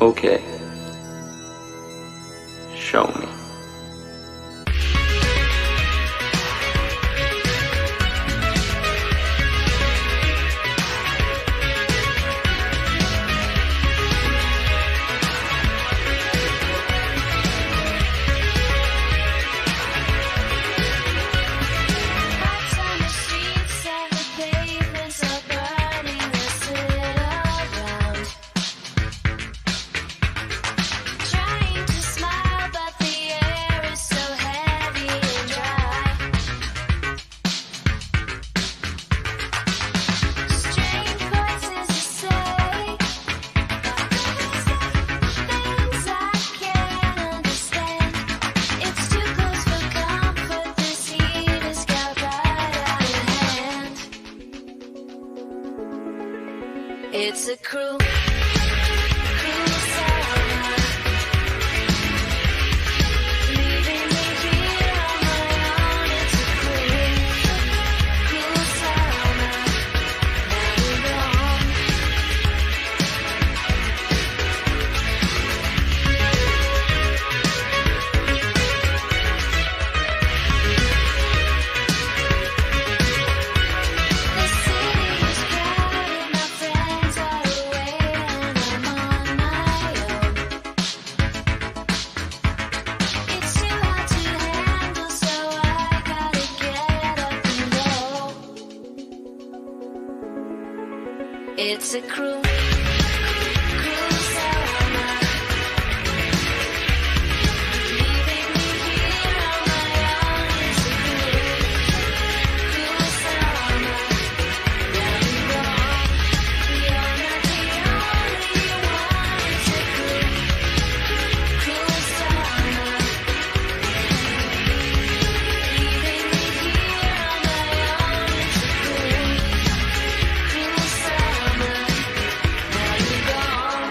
Okay. Show me. It's a cruel summer. Leaving me here on my own. It's a cruel summer. Now you're gone. The city is crowded, my friends are away, and I'm on my own. It's too hard to handle, so I gotta get up and go. It's a cruel summer. Leaving me here on my own. It's a cruel summer. Now you're gone. You're not the only one. It's a cruel summer. Leaving me here on my own. It's a cruel summer. Now you're gone.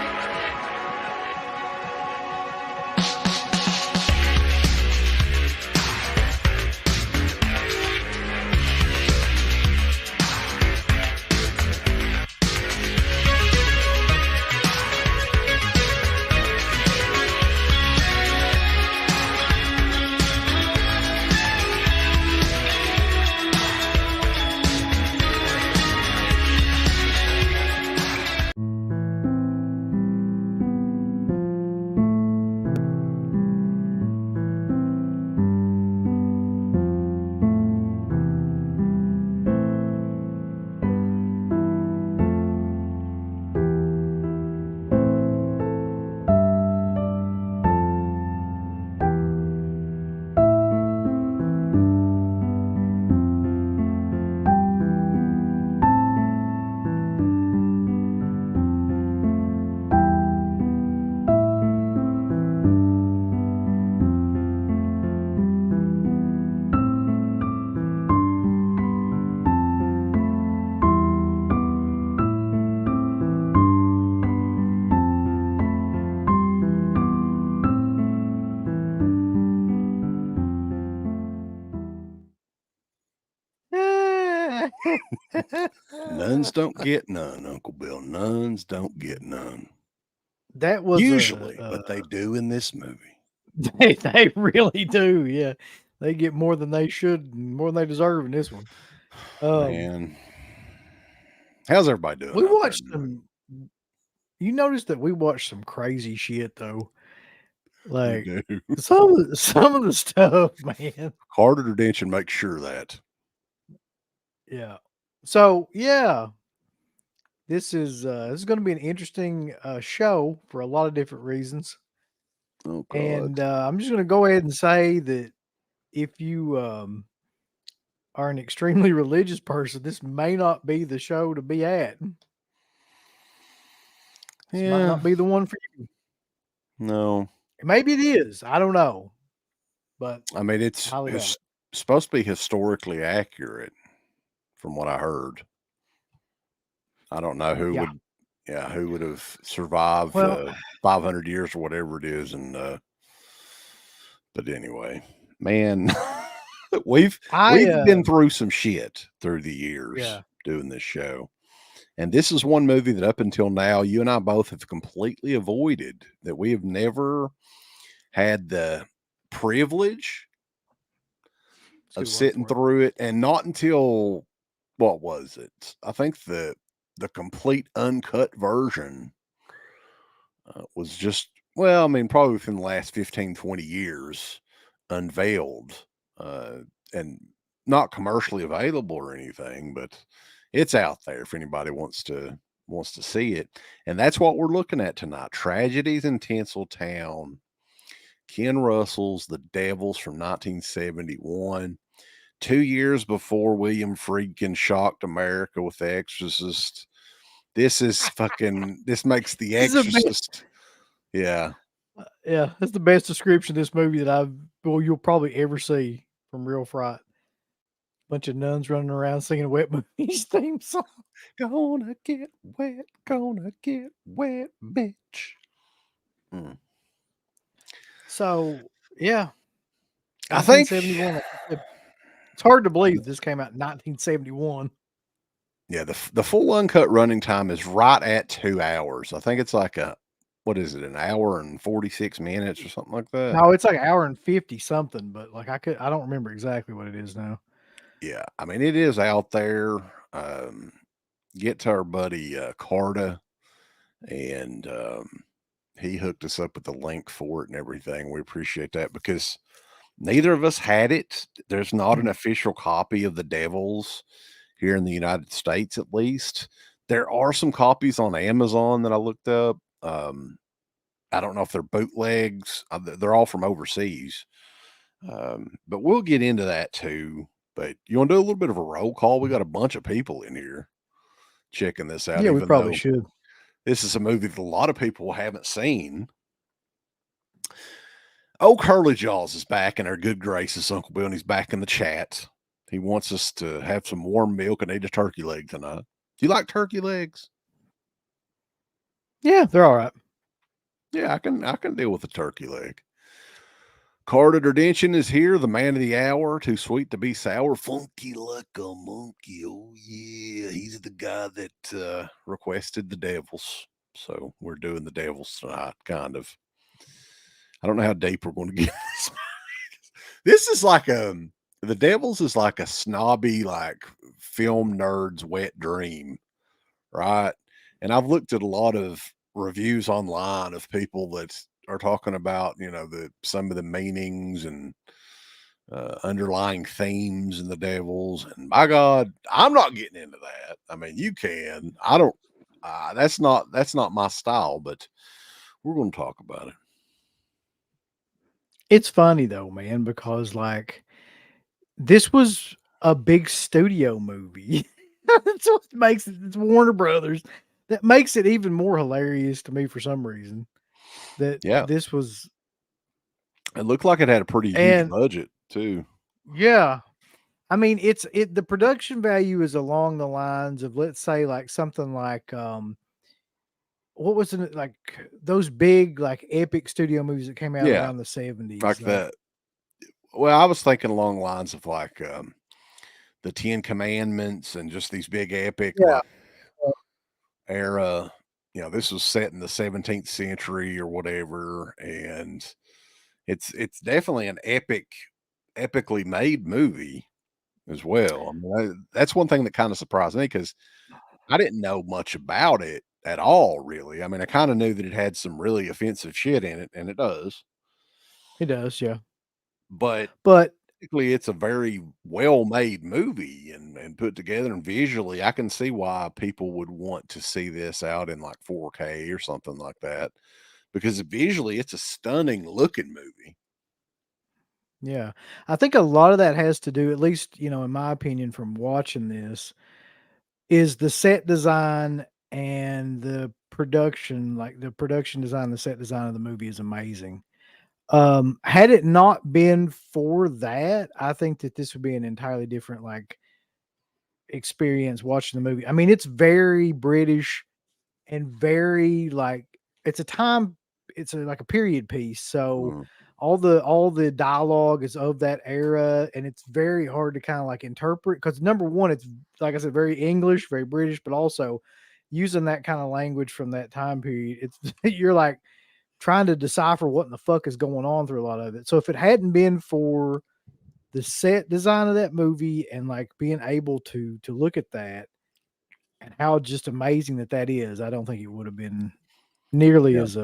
Nuns don't get none, Uncle Bill. Nuns don't get none. That was Usually, but they do in this movie. they really do. Yeah, they get more than they should, more than they deserve in this one. Man, how's everybody doing? We out there? watched some. You noticed that we watched some crazy shit though. Like We do. some of the stuff, man. Carter Dench and make sure that. Yeah. So yeah, this is going to be an interesting show for a lot of different reasons. Oh God. And I'm just going to go ahead and say that if you are an extremely religious person, this may not be the show to be at. This might not be the one for you. No. Maybe it is. I don't know. But I mean, it's supposed to be historically accurate from what I heard. I don't know who would have survived 500 years or whatever it is. And but anyway, man, we've been through some shit through the years doing this show. And this is one movie that up until now, you and I both have completely avoided, that we have never had the privilege That's a of good word sitting for it. through it, and not until what was it? I think the complete uncut version was just, well, I mean, probably within the last 15, 20 years, unveiled, uh, and not commercially available or anything, but it's out there if anybody wants to see it. And that's what we're looking at tonight. Tragedies in Tinseltown. Ken Russell's The Devils from 1971. 2 years before William Friedkin shocked America with The Exorcist. This makes The This is the best. Exorcist. Yeah. Yeah, that's the best description of this movie that you'll probably ever see from Real Fright. Bunch of nuns running around singing a Wet Movies theme song. Gonna get wet, bitch. Mm. So yeah, I think 1971. Like I said, it's hard to believe this came out in 1971. yeah, the full uncut running time is right at 2 hours. I think it's like a what is it, an hour and 46 minutes or something like that? No, it's like an hour and 50 something, but like I don't remember exactly what it is now. Yeah, I mean, it is out there. Um, get to our buddy, Carta, and, he hooked us up with the link for it and everything. We appreciate that because neither of us had it. There's not an official copy of The Devils here in the United States, at least. There are some copies on Amazon that I looked up. I don't know if they're bootlegs. They're all from overseas. But we'll get into that too. But you want to do a little bit of a roll call? We got a bunch of people in here checking this out, Yeah, we even probably though should. this is a movie that a lot of people haven't seen. Oh, Curly Jaws is back in our good graces, Uncle Bill, and he's back in the chat. He wants us to have some warm milk and eat a turkey leg tonight. Do you like turkey legs? Yeah, they're all right. Yeah, I can deal with a turkey leg. Carter Derdention is here, the man of the hour, too sweet to be sour, funky like a monkey. Oh yeah, he's the guy that requested the Devils. So we're doing the Devils tonight, kind of. I don't know how deep we're going to get this. This is like the Devils is like a snobby, like film nerd's wet dream, right? And I've looked at a lot of reviews online of people that are talking about, some of the meanings and underlying themes in the Devils. And by God, I'm not getting into that. I mean, you can. I don't. That's not my style. But we're going to talk about it. It's funny though, man, because like this was a big studio movie. That's what makes it. It's Warner Brothers. That makes it even more hilarious to me for some reason. That Yeah, this was it looked like it had a pretty huge and budget too. yeah. I mean, the production value is along the lines of, let's say, like something like what was it, like those big like epic studio movies that came out Yeah, around the 70s, like like that. Well, I was thinking along the lines of like the Ten Commandments and just these big epic yeah, like era. This was set in the 17th century or whatever, and it's definitely an epically made movie as well. I mean, that's one thing that kind of surprised me because I didn't know much about it at all, really. I mean, I kind of knew that it had some really offensive shit in it, and it does, it does, yeah. but But basically it's a very well-made movie and put together, and visually I can see why people would want to see this out in like 4K or something like that, because visually it's a stunning looking movie. yeah, I think a lot of that has to do, at least in my opinion, from watching this, is the set design and the production. Like the production design, the set design of the movie is amazing. Had it not been for that, I think that this would be an entirely different like experience watching the movie. I mean, it's very British and very like it's a time like a period piece. So Mm, all the dialogue is of that era, and it's very hard to kind of like interpret because number one, it's like I said, very English, very British, but also using that kind of language from that time period, it's you're like trying to decipher what in the fuck is going on through a lot of it. So if it hadn't been for the set design of that movie and like being able to look at that and how just amazing that is, I don't think it would have been nearly Yeah. as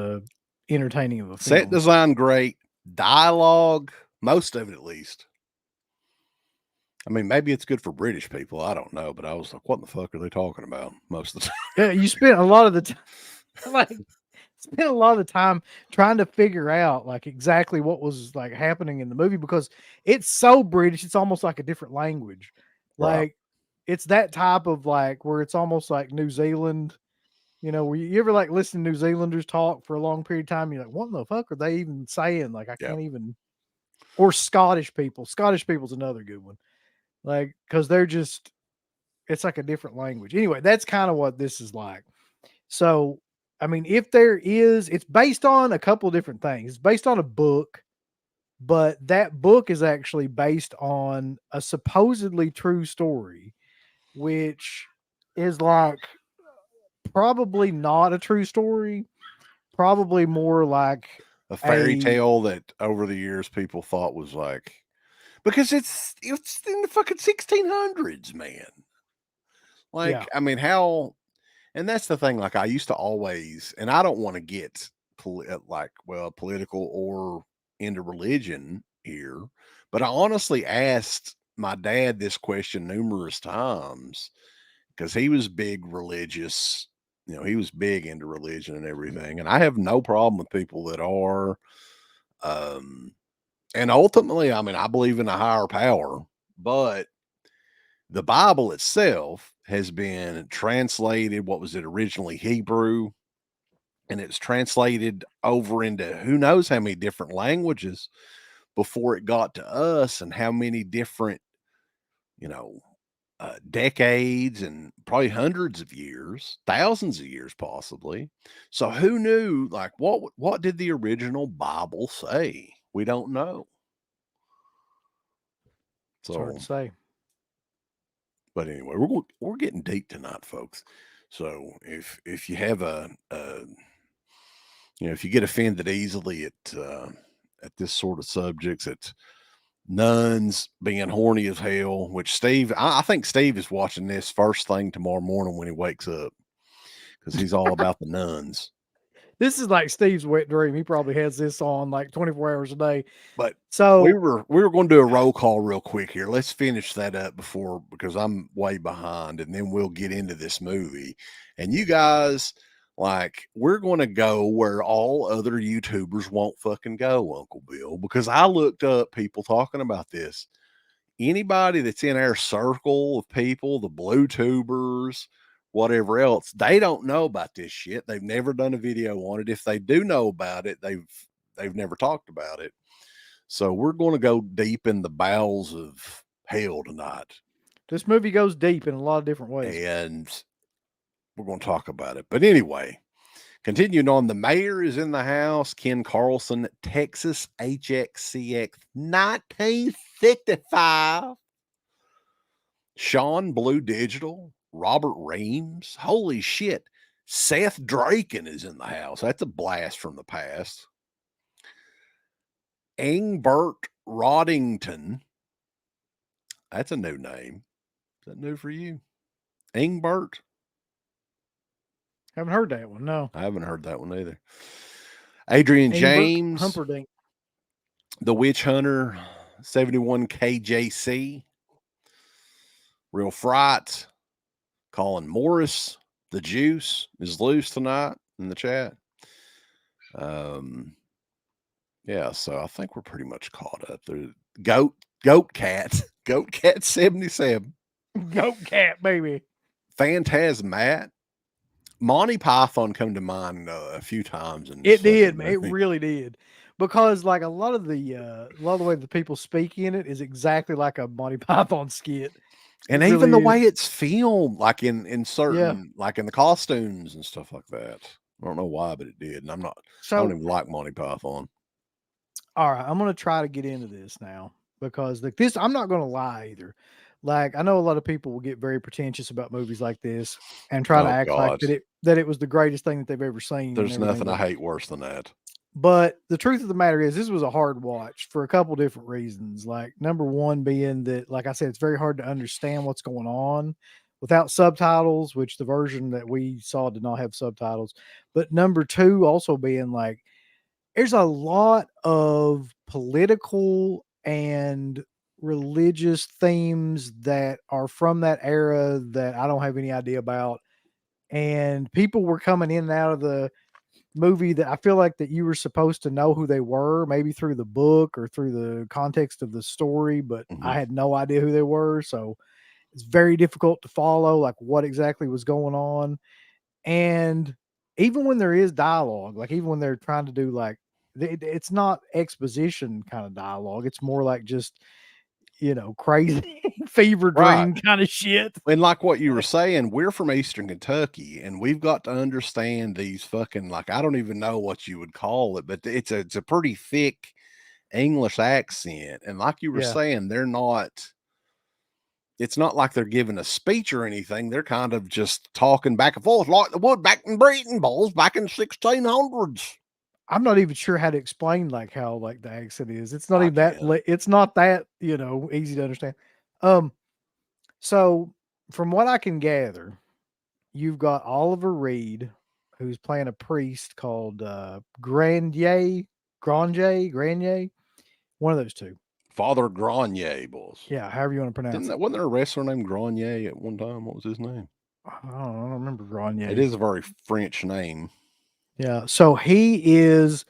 entertaining of a Set film. design great, dialogue, most of it at least. I mean, maybe it's good for British people. I don't know, but I was like, what the fuck are they talking about most of the time? Yeah, you spent a lot of the time like spent a lot of the time trying to figure out like exactly what was like happening in the movie because it's so British, it's almost like a different language. Right. Like it's that type of like where it's almost like New Zealand, where you ever like listen to New Zealanders talk for a long period of time, you're like, what the fuck are they even saying? Like I Yeah. can't even. Or Scottish people. Scottish people's another good one. Like, because they're just it's like a different language. Anyway, that's kind of what this is like. So, I mean, if there is, it's based on a couple of different things. It's based on a book, but that book is actually based on a supposedly true story, which is like probably not a true story, probably more like A fairy tale that over the years people thought was like, because it's in the fucking 1600s, man. Like, yeah. I mean, how, and that's the thing. Like, I used to always, and I don't want to get political or into religion here, but I honestly asked my dad this question numerous times because he was big religious. He was big into religion and everything. And I have no problem with people that are. And ultimately, I mean, I believe in a higher power, but the Bible itself has been translated. What was it originally? Hebrew. And it's translated over into who knows how many different languages before it got to us, and how many different, you know, decades and probably hundreds of years, thousands of years, possibly. So who knew? Like, what did the original Bible say? We don't know. It's hard So, to say. but anyway, we're getting deep tonight, folks. So if you have if you get offended easily at this sort of subjects, at nuns being horny as hell, which Steve, I think Steve is watching this first thing tomorrow morning when he wakes up because he's all about the nuns. This is like Steve's wet dream. He probably has this on like 24 hours a day. But we So were going to do a roll call real quick here. Let's finish that up because I'm way behind, and then we'll get into this movie. And you guys, like, we're going to go where all other YouTubers won't fucking go, Uncle Bill, because I looked up people talking about this. Anybody that's in our circle of people, the blue tubers, whatever else, they don't know about this shit. They've never done a video on it. If they do know about it, they've never talked about it. So we're going to go deep in the bowels of hell tonight. this movie goes deep in a lot of different ways. And we're going to talk about it. But anyway, continuing on, the mayor is in the house. Ken Carlson, Texas HXCX 1965. Sean Blue Digital, Robert Reams. Holy shit. Seth Draken is in the house. That's a blast from the past. Engbert Roddington. That's a new name. Is that new for you? Engbert? Haven't heard that one. No. I haven't heard that one either. Adrian Engbert James. Humperdinck. The Witch Hunter, 71 KJC. Real Fright. Colin Morris. The Juice is loose tonight in the chat. Yeah, so I think we're pretty much caught up. There's Goat Cat 77. Goat Cat, baby. Phantasmat. Monty Python come to mind a few times. It did, man. It really did. Because like a lot of the way the people speak in it is exactly like a Monty Python skit. And even the way it's filmed, like in certain, like in the costumes and stuff like that. I don't know why, but it did. And I don't even like Monty Python. All right, I'm going to try to get into this now because this, I'm not going to lie either. Like, I know a lot of people will get very pretentious about movies like this and try to Oh act like God, that it was the greatest thing that they've ever seen and there's everything, nothing I hate worse than that. but the truth of the matter is this was a hard watch for a couple different reasons. Like, number one being that, like I said, it's very hard to understand what's going on without subtitles, which the version that we saw did not have subtitles. But number two also being like there's a lot of political and religious themes that are from that era that I don't have any idea about. And people were coming in and out of the movie that I feel like that you were supposed to know who they were, maybe through the book or through the context of the story, but I Mhm. had no idea who they were. So it's very difficult to follow like what exactly was going on. And even when there is dialogue, like even when they're trying to do like it's not exposition kind of dialogue. It's more like just, crazy fever Right. dream kind of shit. And like what you were saying, we're from Eastern Kentucky, and we've got to understand these fucking like I don't even know what you would call it, but it's a pretty thick English accent. And like you were Yeah. saying, they're not. It's not like they're giving a speech or anything. They're kind of just talking back and forth like the wood back in Britain, balls back in 1600s. I'm not even sure how to explain like how like the accent is. It's not I even that can't. it's not that, easy to understand. Um so from what I can gather, you've got Oliver Reed who's playing a priest called Granier, one of those two. Father Grenier, boys. Yeah, however you want to pronounce it. Wasn't there a wrestler named Grenier at one time? What was his name? I don't remember It Granier. is a very French name. Yeah, so he is,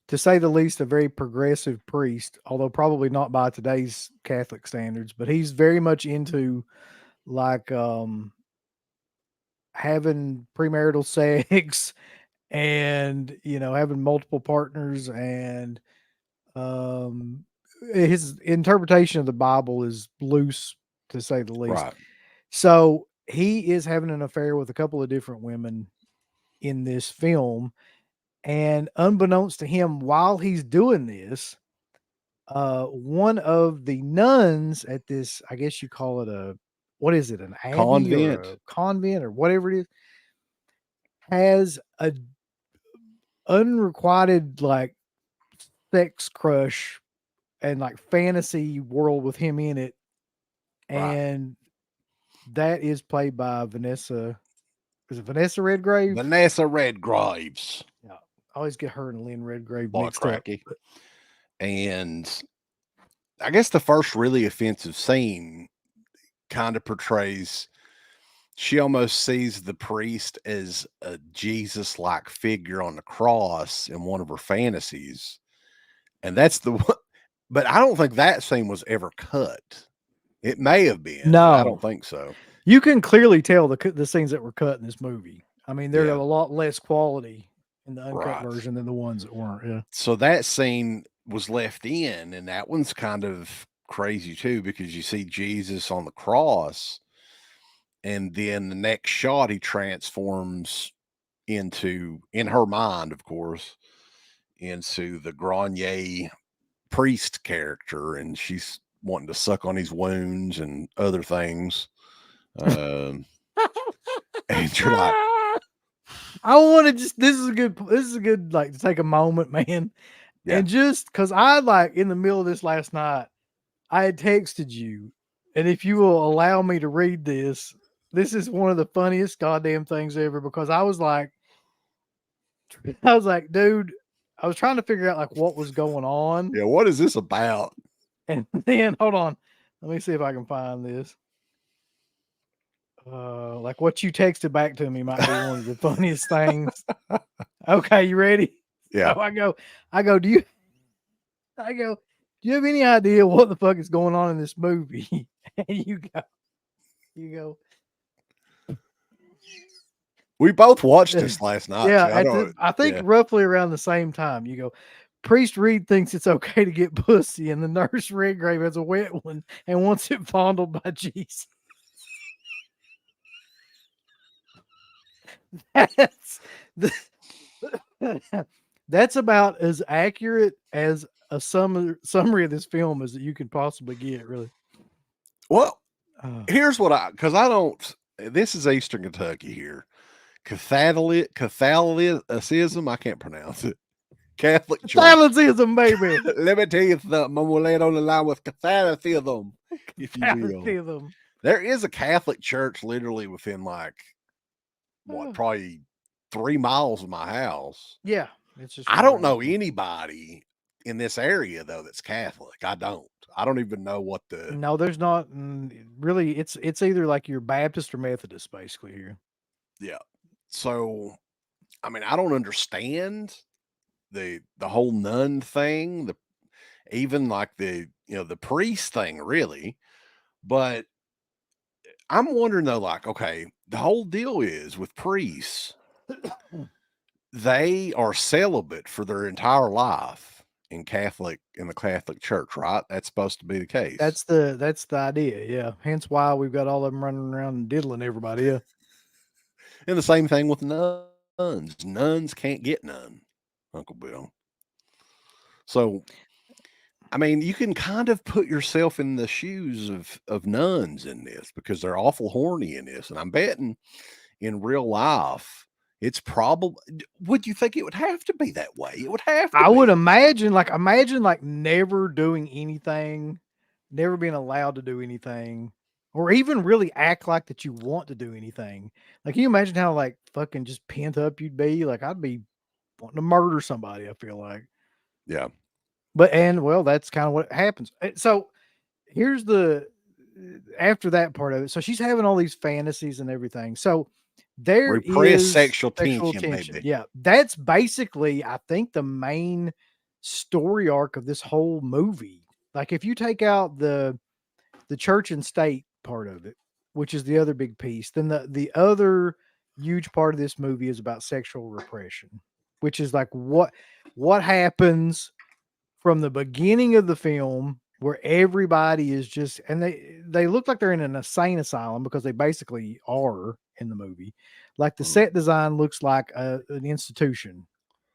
to say the least, a very progressive priest, although probably not by today's Catholic standards, but he's very much into like having premarital sex and having multiple partners and his interpretation of the Bible is loose to say the least. Right. So he is having an affair with a couple of different women in this film. And unbeknownst to him, while he's doing this, one of the nuns at this, I guess you call it what is it, an abbey or a Convent. convent or whatever it is, has a unrequited like sex crush and like fantasy world with him in it. Right. And that is played by Vanessa. Is it Vanessa Redgrave? Vanessa Redgraves. Yeah. I always get her and Lynn Redgrave Boy, mixed up. cracky. And I guess the first really offensive scene kind of portrays she almost sees the priest as a Jesus like figure on the cross in one of her fantasies. And that's the one, but I don't think that scene was ever cut. It may have been, but I No, don't think so. you can clearly tell the scenes that were cut in this movie. I mean, they're Yeah. a lot less quality in the uncut Right. version than the ones that weren't. Yeah. So that scene was left in, and that one's kind of crazy too because you see Jesus on the cross, and then the next shot he transforms into, in her mind, of course, into the Grenier priest character, and she's wanting to suck on his wounds and other things. And you're like, I want to just this is a good like to take a moment, man. yeah, And just because I like in the middle of this last night, I had texted you, and if you will allow me to read this, this is one of the funniest goddamn things ever because I was like, dude, I was trying to figure out like what was going on. yeah, what is this about? And then hold on, let me see if I can find this. Like what you texted back to me might be one of the funniest things. Okay, you ready? Yeah. So I go, do you have any idea what the fuck is going on in this movie? And you go, We both watched this last night. yeah, So I think yeah. roughly around the same time. You go, Priest Reed thinks it's okay to get pussy, and the nurse Redgrave has a wet one and wants it fondled by Jesus. That's the, that's about as accurate as a summary of this film as that you could possibly get, really. Well, Here's what because I don't. This is Eastern Kentucky here. Catholicism. I can't pronounce it. Catholic Church. Catholicism, baby. Let me tell you something. I'm gonna lay it on the line with Catholicism, if you will. Catholicism. There is a Catholic church literally within like probably 3 miles of my house. Yeah, it's just. I right don't around know the corner. anybody in this area though that's Catholic. I don't. I don't even know what the No, there's not really. It's either like you're Baptist or Methodist, basically here. yeah. So I mean, I don't understand the whole nun thing, the even like the priest thing really. But I'm wondering though, like, okay, the whole deal is with priests, they are celibate for their entire life in the Catholic Church, right? That's supposed to be the case. That's the idea. Yeah. Hence why we've got all of them running around and diddling everybody. Yeah. And the same thing with nuns. Nuns can't get none, Uncle Bill. So I mean, you can kind of put yourself in the shoes of nuns in this because they're awful horny in this. And I'm betting in real life, it's probably would you think it would have to be that way? It would have to I would be. imagine like never doing anything, never being allowed to do anything, or even really act like that you want to do anything. Like, can you imagine how like fucking just pent up you'd be? Like, I'd be wanting to murder somebody, I feel like. Yeah. But and well, that's kind of what happens. So here's the after that part of it. So she's having all these fantasies and everything. So there Repressed is sexual sexual tension, tension. baby. Yeah, that's basically, I think, the main story arc of this whole movie. Like, if you take out the church and state part of it, which is the other big piece, then the other huge part of this movie is about sexual repression, which is like what happens from the beginning of the film where everybody is just and they look like they're in an insane asylum because they basically are in the movie. Like, the Mm. set design looks like an institution.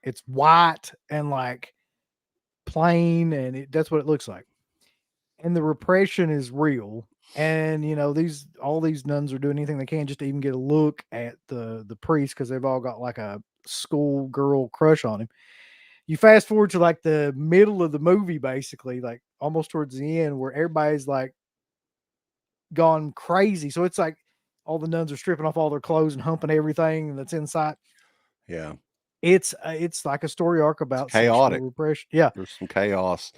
It's white and like plain, and that's what it looks like. And the repression is real. And all these nuns are doing anything they can just to even get a look at the priest because they've all got like a schoolgirl crush on him. You fast forward to like the middle of the movie, basically, like almost towards the end, where everybody's like gone crazy. So it's like all the nuns are stripping off all their clothes and humping everything that's in sight. Yeah. It's like a story arc It's about sexual chaotic. repression. Yeah. There's some chaos.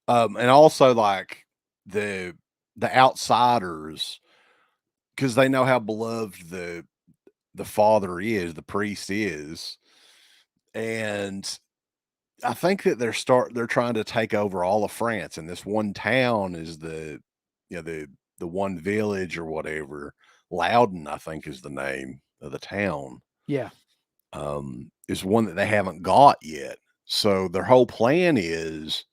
And also like the outsiders, because they know how beloved the father is, the priest is. And I think that they're trying to take over all of France, and this one town is the one village or whatever. Loudon, I think, is the name of the town. Yeah. Is one that they haven't got yet. So their whole plan is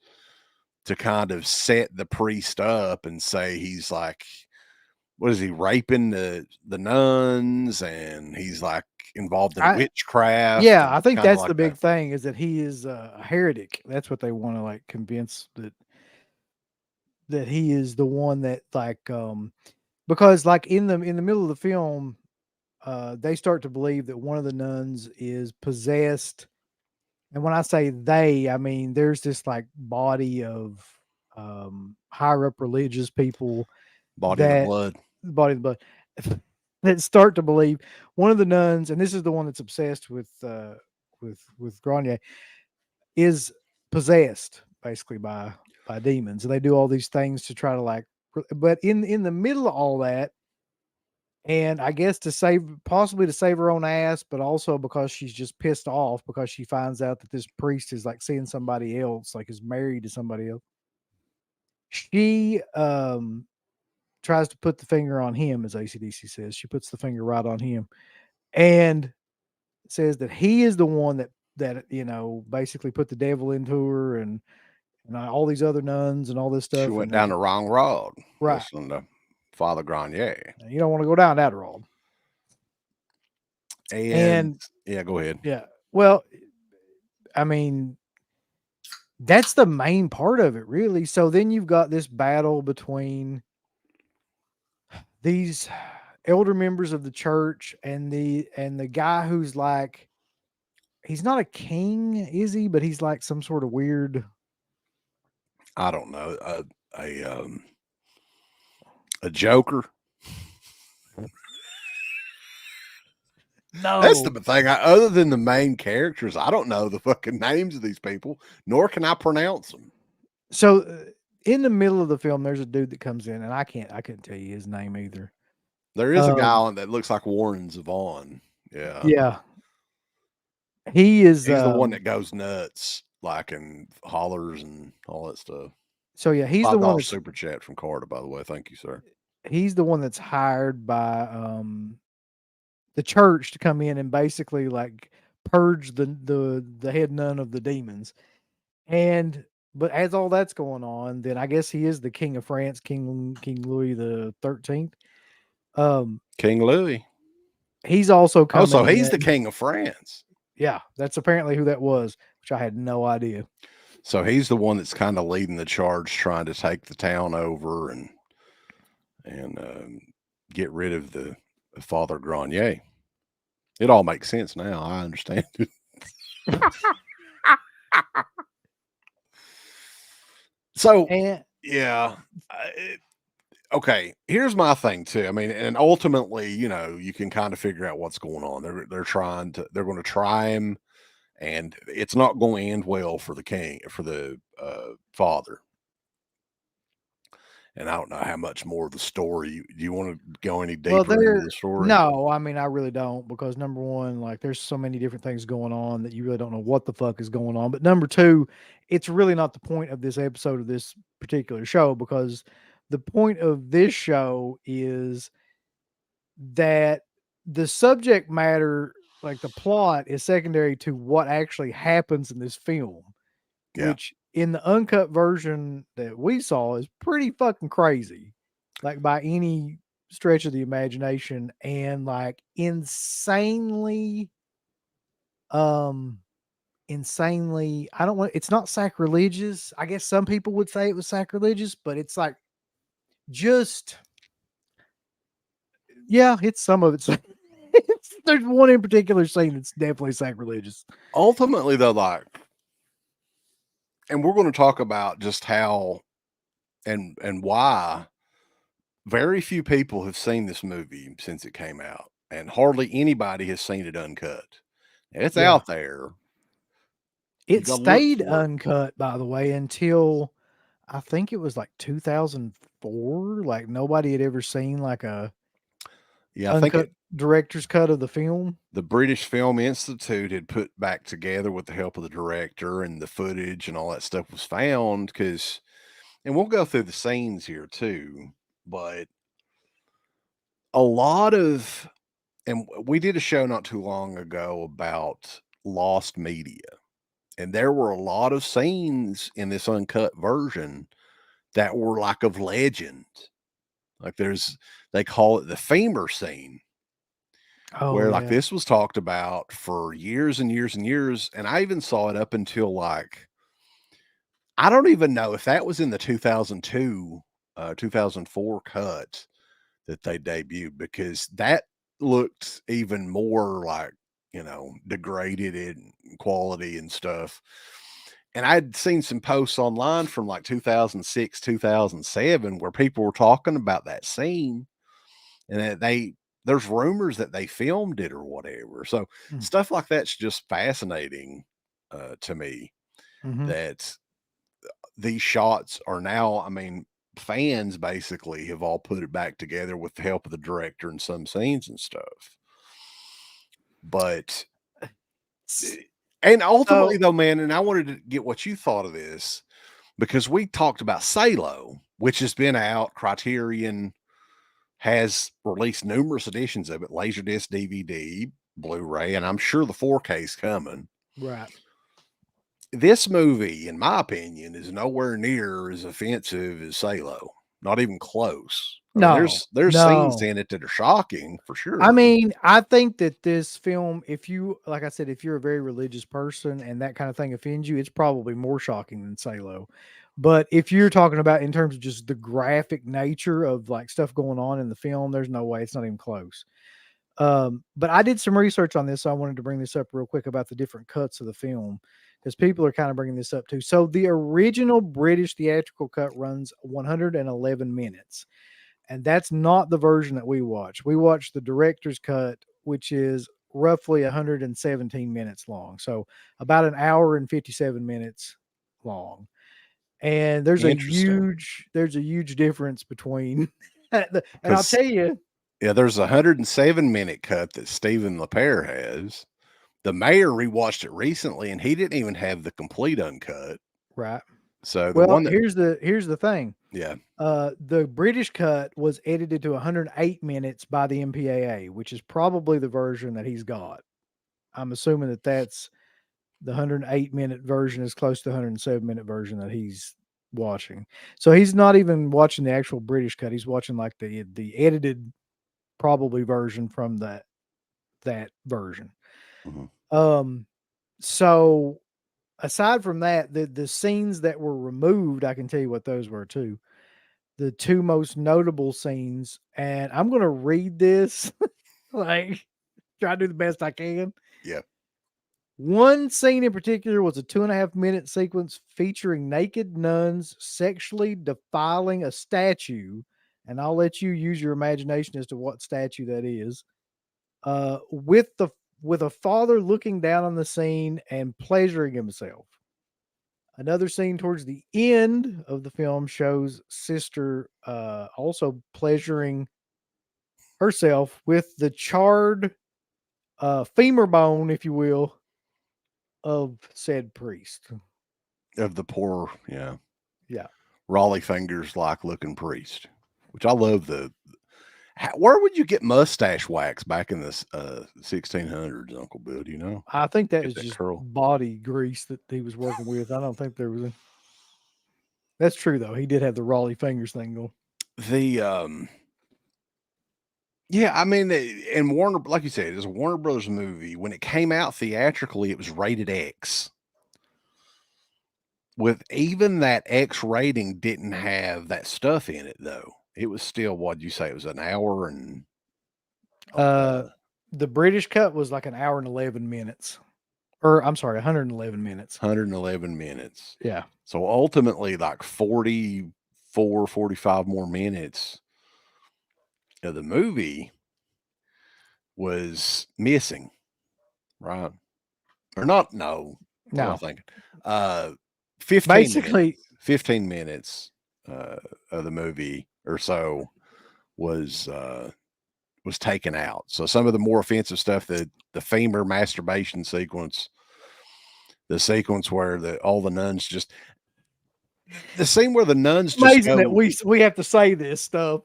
to kind of set the priest up and say he's like, what is he, raping the nuns, and he's like involved in witchcraft. Yeah, I And think kinda that's like the big that. thing is that he is a heretic. That's what they want to like convince that he is the one that like because like in the middle of the film they start to believe that one of the nuns is possessed. And when I say they, I mean there's this like body of higher up religious people Body of the that blood. body of the blood that start to believe one of the nuns, and this is the one that's obsessed with Grenier, is possessed basically by demons, and they do all these things to try to like. But in the middle of all that, and I guess possibly to save her own ass, but also because she's just pissed off because she finds out that this priest is like seeing somebody else, like is married to somebody else. She tries to put the finger on him, as ACDC says. She puts the finger right on him and says that he is the one that basically put the devil into her and all these other nuns and all this She stuff. went And down the wrong road. right, Listening to Father Grenier. you don't want to go down that road. And And yeah, go ahead. yeah, well, I mean, that's the main part of it, really. So then you've got this battle between these elder members of the church and the guy who's like, he's not a king, is he? But he's like some sort of weird. I don't know, a um, a Joker. That's the No. thing. Other than the main characters, I don't know the fucking names of these people, nor can I pronounce them. So in the middle of the film, there's a dude that comes in, and I couldn't tell you his name either. There is a guy on that looks like Warren Zevon. Yeah. Yeah, he is. He's the one that goes nuts, like, and hollers and all that stuff. So yeah, he's the one $5 that's super chat from Carter, by the way. Thank you, sir. he's the one that's hired by the church to come in and basically like purge the head nun of the demons. And but as all that's going on, then I guess he is the king of France, King Louis the 13th. King Louis. He's also Oh, coming so he's in. the king of France. Yeah, that's apparently who that was, which I had no idea. So he's the one that's kind of leading the charge, trying to take the town over and get rid of the Father Grenier. It all makes sense now. I understand it. So And yeah, okay. Here's my thing too. I mean, and ultimately, you can kind of figure out what's going on. They're going to try him, and it's not going to end well for the king, for the father. And I don't know how much more of the story. Do you want to go any deeper into the story? No, I mean I really don't, because number one, like there's so many different things going on that you really don't know what the fuck is going on. But number two, it's really not the point of this episode of this particular show, because the point of this show is that the subject matter, like the plot, is secondary to what actually happens in this film. Yeah. Which in the uncut version that we saw is pretty fucking crazy, like by any stretch of the imagination, and like insanely, insanely. I don't want. It's not sacrilegious. I guess some people would say it was sacrilegious, but it's like just, yeah, it's some of it's. There's one in particular scene that's definitely sacrilegious. Ultimately, though, like, and we're going to talk about just how and why very few people have seen this movie since it came out, and hardly anybody has seen it uncut. It's Yeah. out there. You It gotta look stayed for it. uncut, by the way, until I think it was like 2004. Like nobody had ever seen like a Yeah, I think uncut director's cut of the film. the British Film Institute had put back together with the help of the director, and the footage and all that stuff was found and we'll go through the scenes here too, but a lot of, and we did a show not too long ago about lost media, and there were a lot of scenes in this uncut version that were like of legend. Like they call it the femur scene, Oh where like yeah. this was talked about for years and years and years. And I even saw it up until like, I don't even know if that was in the 2002, 2004 cut that they debuted, because that looked even more like, degraded in quality and stuff. And I'd seen some posts online from like 2006, 2007, where people were talking about that scene, and that there's rumors that they filmed it or whatever. So Mm. stuff like that's just fascinating to me, Mhm. that these shots are now, I mean, fans basically have all put it back together with the help of the director in some scenes and stuff. But and ultimately, So though, man, and I wanted to get what you thought of this, because we talked about Salo, which has been out. Criterion has released numerous editions of it, Laserdisc, DVD, Blu-ray, and I'm sure the 4K is coming. right. This movie, in my opinion, is nowhere near as offensive as Salo. Not even close. I mean, No, there's scenes no. in it that are shocking for sure. I mean, I think that this film, if you, like I said, if you're a very religious person and that kind of thing offends you, it's probably more shocking than Salo. But if you're talking about in terms of just the graphic nature of like stuff going on in the film, there's no way, it's not even close. But I did some research on this, so I wanted to bring this up real quick about the different cuts of the film because people are kind of bringing this up too. So the original British theatrical cut runs 111 minutes, and that's not the version that we watch. We watch the director's cut, which is roughly 117 minutes long, so about an hour and 57 minutes long. And Interesting. there's a huge difference between and I'll Because tell you, yeah, there's a 107-minute cut that Stephen LaPere has. The mayor rewatched it recently, and he didn't even have the complete uncut. right. So the Well, one that here's the thing. yeah, The British cut was edited to 108 minutes by the MPAA, which is probably the version that he's got. I'm assuming that that's the 108-minute version is close to the 107-minute version that he's watching. So he's not even watching the actual British cut. He's watching like the edited probably version from that version. mhm. Um, so aside from that, the scenes that were removed, I can tell you what those were too. The two most notable scenes, and I'm gonna read this, like try to do the best I can. Yeah. One scene in particular was a 2.5 minute sequence featuring naked nuns sexually defiling a statue, and I'll let you use your imagination as to what statue that is. With a father looking down on the scene and pleasuring himself. Another scene towards the end of the film shows sister also pleasuring herself with the charred femur bone, if you will, of said priest. Of the poor, yeah, Yeah. Raleigh fingers like looking priest, which I love. Where would you get mustache wax back in the 1600s, Uncle Bill? Do you know? I think that Get is that just curl. body grease that he was working with. I don't think there was a. That's true though. He did have the Raleigh fingers thing going. The Yeah, I mean, and Warner, like you said, it's a Warner Brothers movie. When it came out theatrically, it was rated X. With even that X rating, didn't have that stuff in it though. It was still, what'd you say? It was an hour and Uh, the British cut was like an hour and 11 minutes, or I'm sorry, 111 minutes. 111 minutes. Yeah. So ultimately, like 44, 45 more minutes of the movie was missing, right? Or not? No. What am I No, thinking? 15 minutes. basically, 15 minutes of the movie or so was taken out. So some of the more offensive stuff, the femur masturbation sequence, the sequence where all the nuns just the scene where the nuns just amazing that go, we have to say this stuff.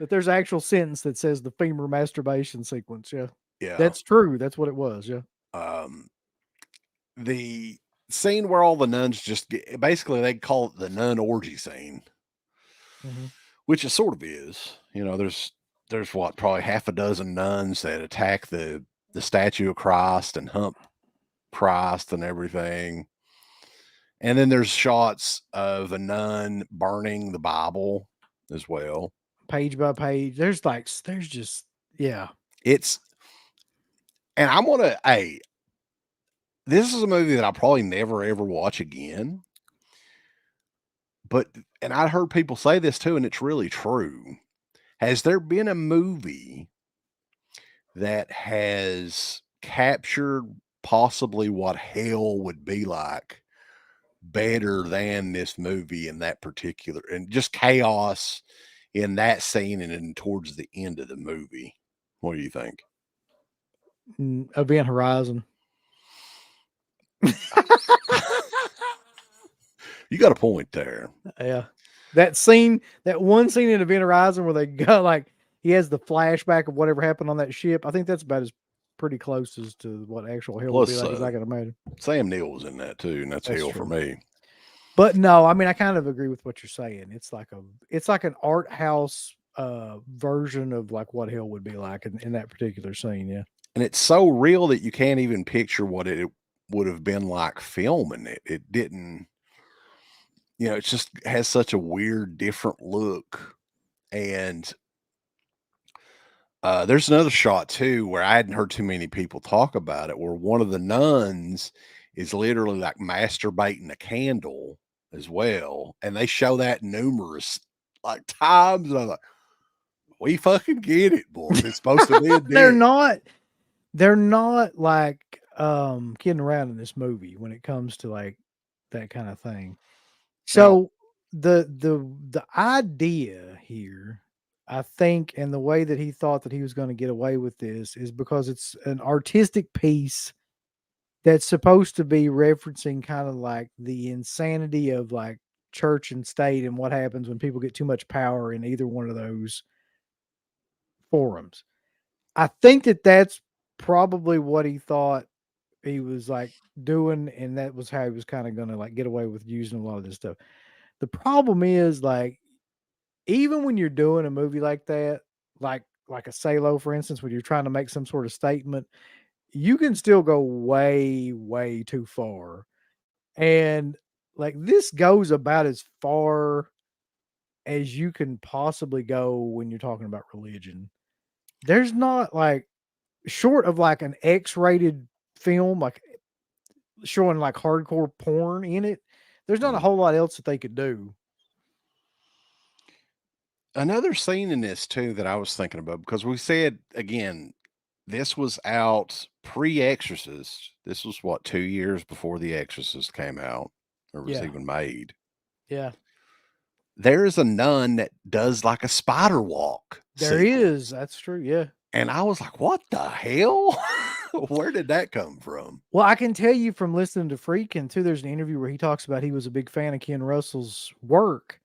That there's an actual sentence that says the femur masturbation sequence. Yeah, yeah. that's true. That's what it was. Yeah. Um, the scene where all the nuns just get, basically they call it the nun orgy scene, Mm-hmm. which it sort of is. You know, there's what, probably half a dozen nuns that attack the statue of Christ and hump Christ and everything. And then there's shots of a nun burning the Bible as well. Page by page. There's just, yeah. It's, and I'm gonna, hey, this is a movie that I'll probably never ever watch again. But, and I heard people say this too, and it's really true. Has there been a movie that has captured possibly what hell would be like better than this movie in that particular, and just chaos in that scene and then towards the end of the movie? What do you think? Event Horizon. You got a point there. Yeah. That one scene in Event Horizon where they go like he has the flashback of whatever happened on that ship. I think that's about as pretty close as to what actual hell would be Plus, like as I can imagine. Sam Neill was in that too, and that's That's hell for true. me. But no, I mean I kind of agree with what you're saying. It's like an art house version of like what hell would be like in that particular scene, yeah. And it's so real that you can't even picture what it would have been like filming it. It didn't. you know, it just has such a weird, different look. And there's another shot too where I hadn't heard too many people talk about it, where one of the nuns is literally like masturbating a candle as well, and they show that numerous like times. And I'm like, we fucking get it, boys. It's supposed to be a they're dick. not they're not like kidding around in this movie when it comes to like that kind of thing. Now, So the idea here, I think, and the way that he thought that he was going to get away with this is because it's an artistic piece that's supposed to be referencing kind of like the insanity of like church and state and what happens when people get too much power in either one of those forums. I think that that's probably what he thought he was like doing, and that was how he was kind of going to like get away with using a lot of this stuff. The problem is like even when you're doing a movie like that, like a Salo, for instance, when you're trying to make some sort of statement, you can still go way, way too far. And like this goes about as far as you can possibly go when you're talking about religion. There's not like short of like an X-rated film, like showing like hardcore porn in it. There's not a mhm. whole lot else that they could do. Another scene in this too that I was thinking about, because we said again, this was out pre-Exorcist. This was what, 2 years before The Exorcist came out or was Yeah, even made. yeah. There is a nun that does like a spider walk There is. sequence. That's true. Yeah. And I was like, what the hell? Where did that come from? Well, I can tell you from listening to Freakin' too, there's an interview where he talks about he was a big fan of Ken Russell's work.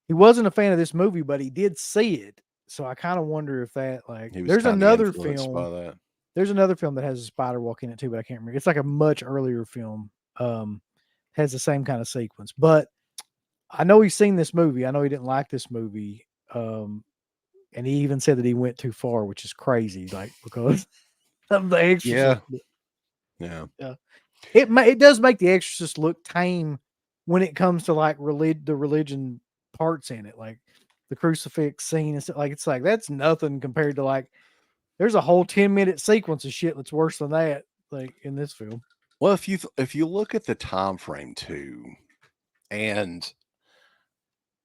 He wasn't a fan of this movie, but he did see it. So I kind of wonder if that like He was kind of influenced by that. there's another film that has a spider walk in it too, but I can't remember. It's like a much earlier film. Has the same kind of sequence. But I know he's seen this movie. I know he didn't like this movie. And he even said that he went too far, which is crazy, like because of The Yeah. Exorcist. Yeah. Yeah. It does make The Exorcist look tame when it comes to like the religion parts in it, like the crucifix scene and stuff. Like it's like that's nothing compared to like there's a whole 10-minute sequence of shit that's worse than that, like in this film. Well, if you look at the time frame too, and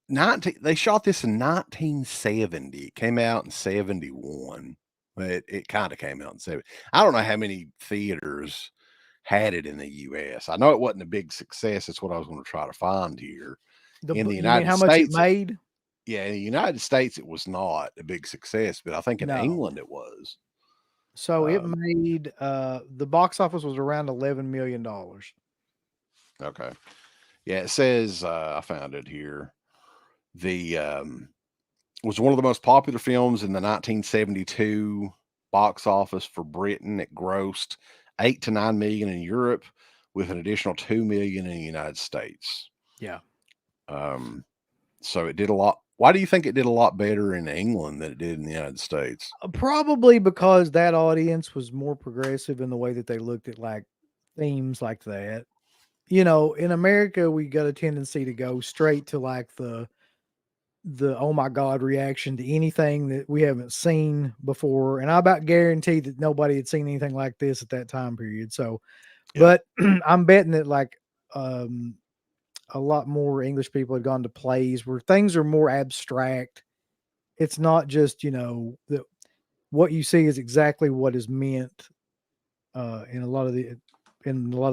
19 they shot this in 1970. It came out in 71. But it kind of came out in 70. I don't know how many theaters had it in the US. I know it wasn't a big success. That's what I was going to try to find here. In the You mean United how much it States, made? yeah, in the United States, it was not a big success, but I think in No. England it was. So it Um, made the box office was around $11 million. okay. Yeah, it says I found it here. The was one of the most popular films in the 1972 box office for Britain. It grossed 8 to 9 million in Europe, with an additional 2 million in the United States. Yeah. Um, so it did a lot. Why do you think it did a lot better in England than it did in the United States? Probably because that audience was more progressive in the way that they looked at like themes like that. You know, in America, we got a tendency to go straight to like the oh my god reaction to anything that we haven't seen before, and I about guarantee that nobody had seen anything like this at that time period. So, Yeah. but I'm betting that like um, a lot more English people had gone to plays where things are more abstract. It's not just that what you see is exactly what is meant in a lot of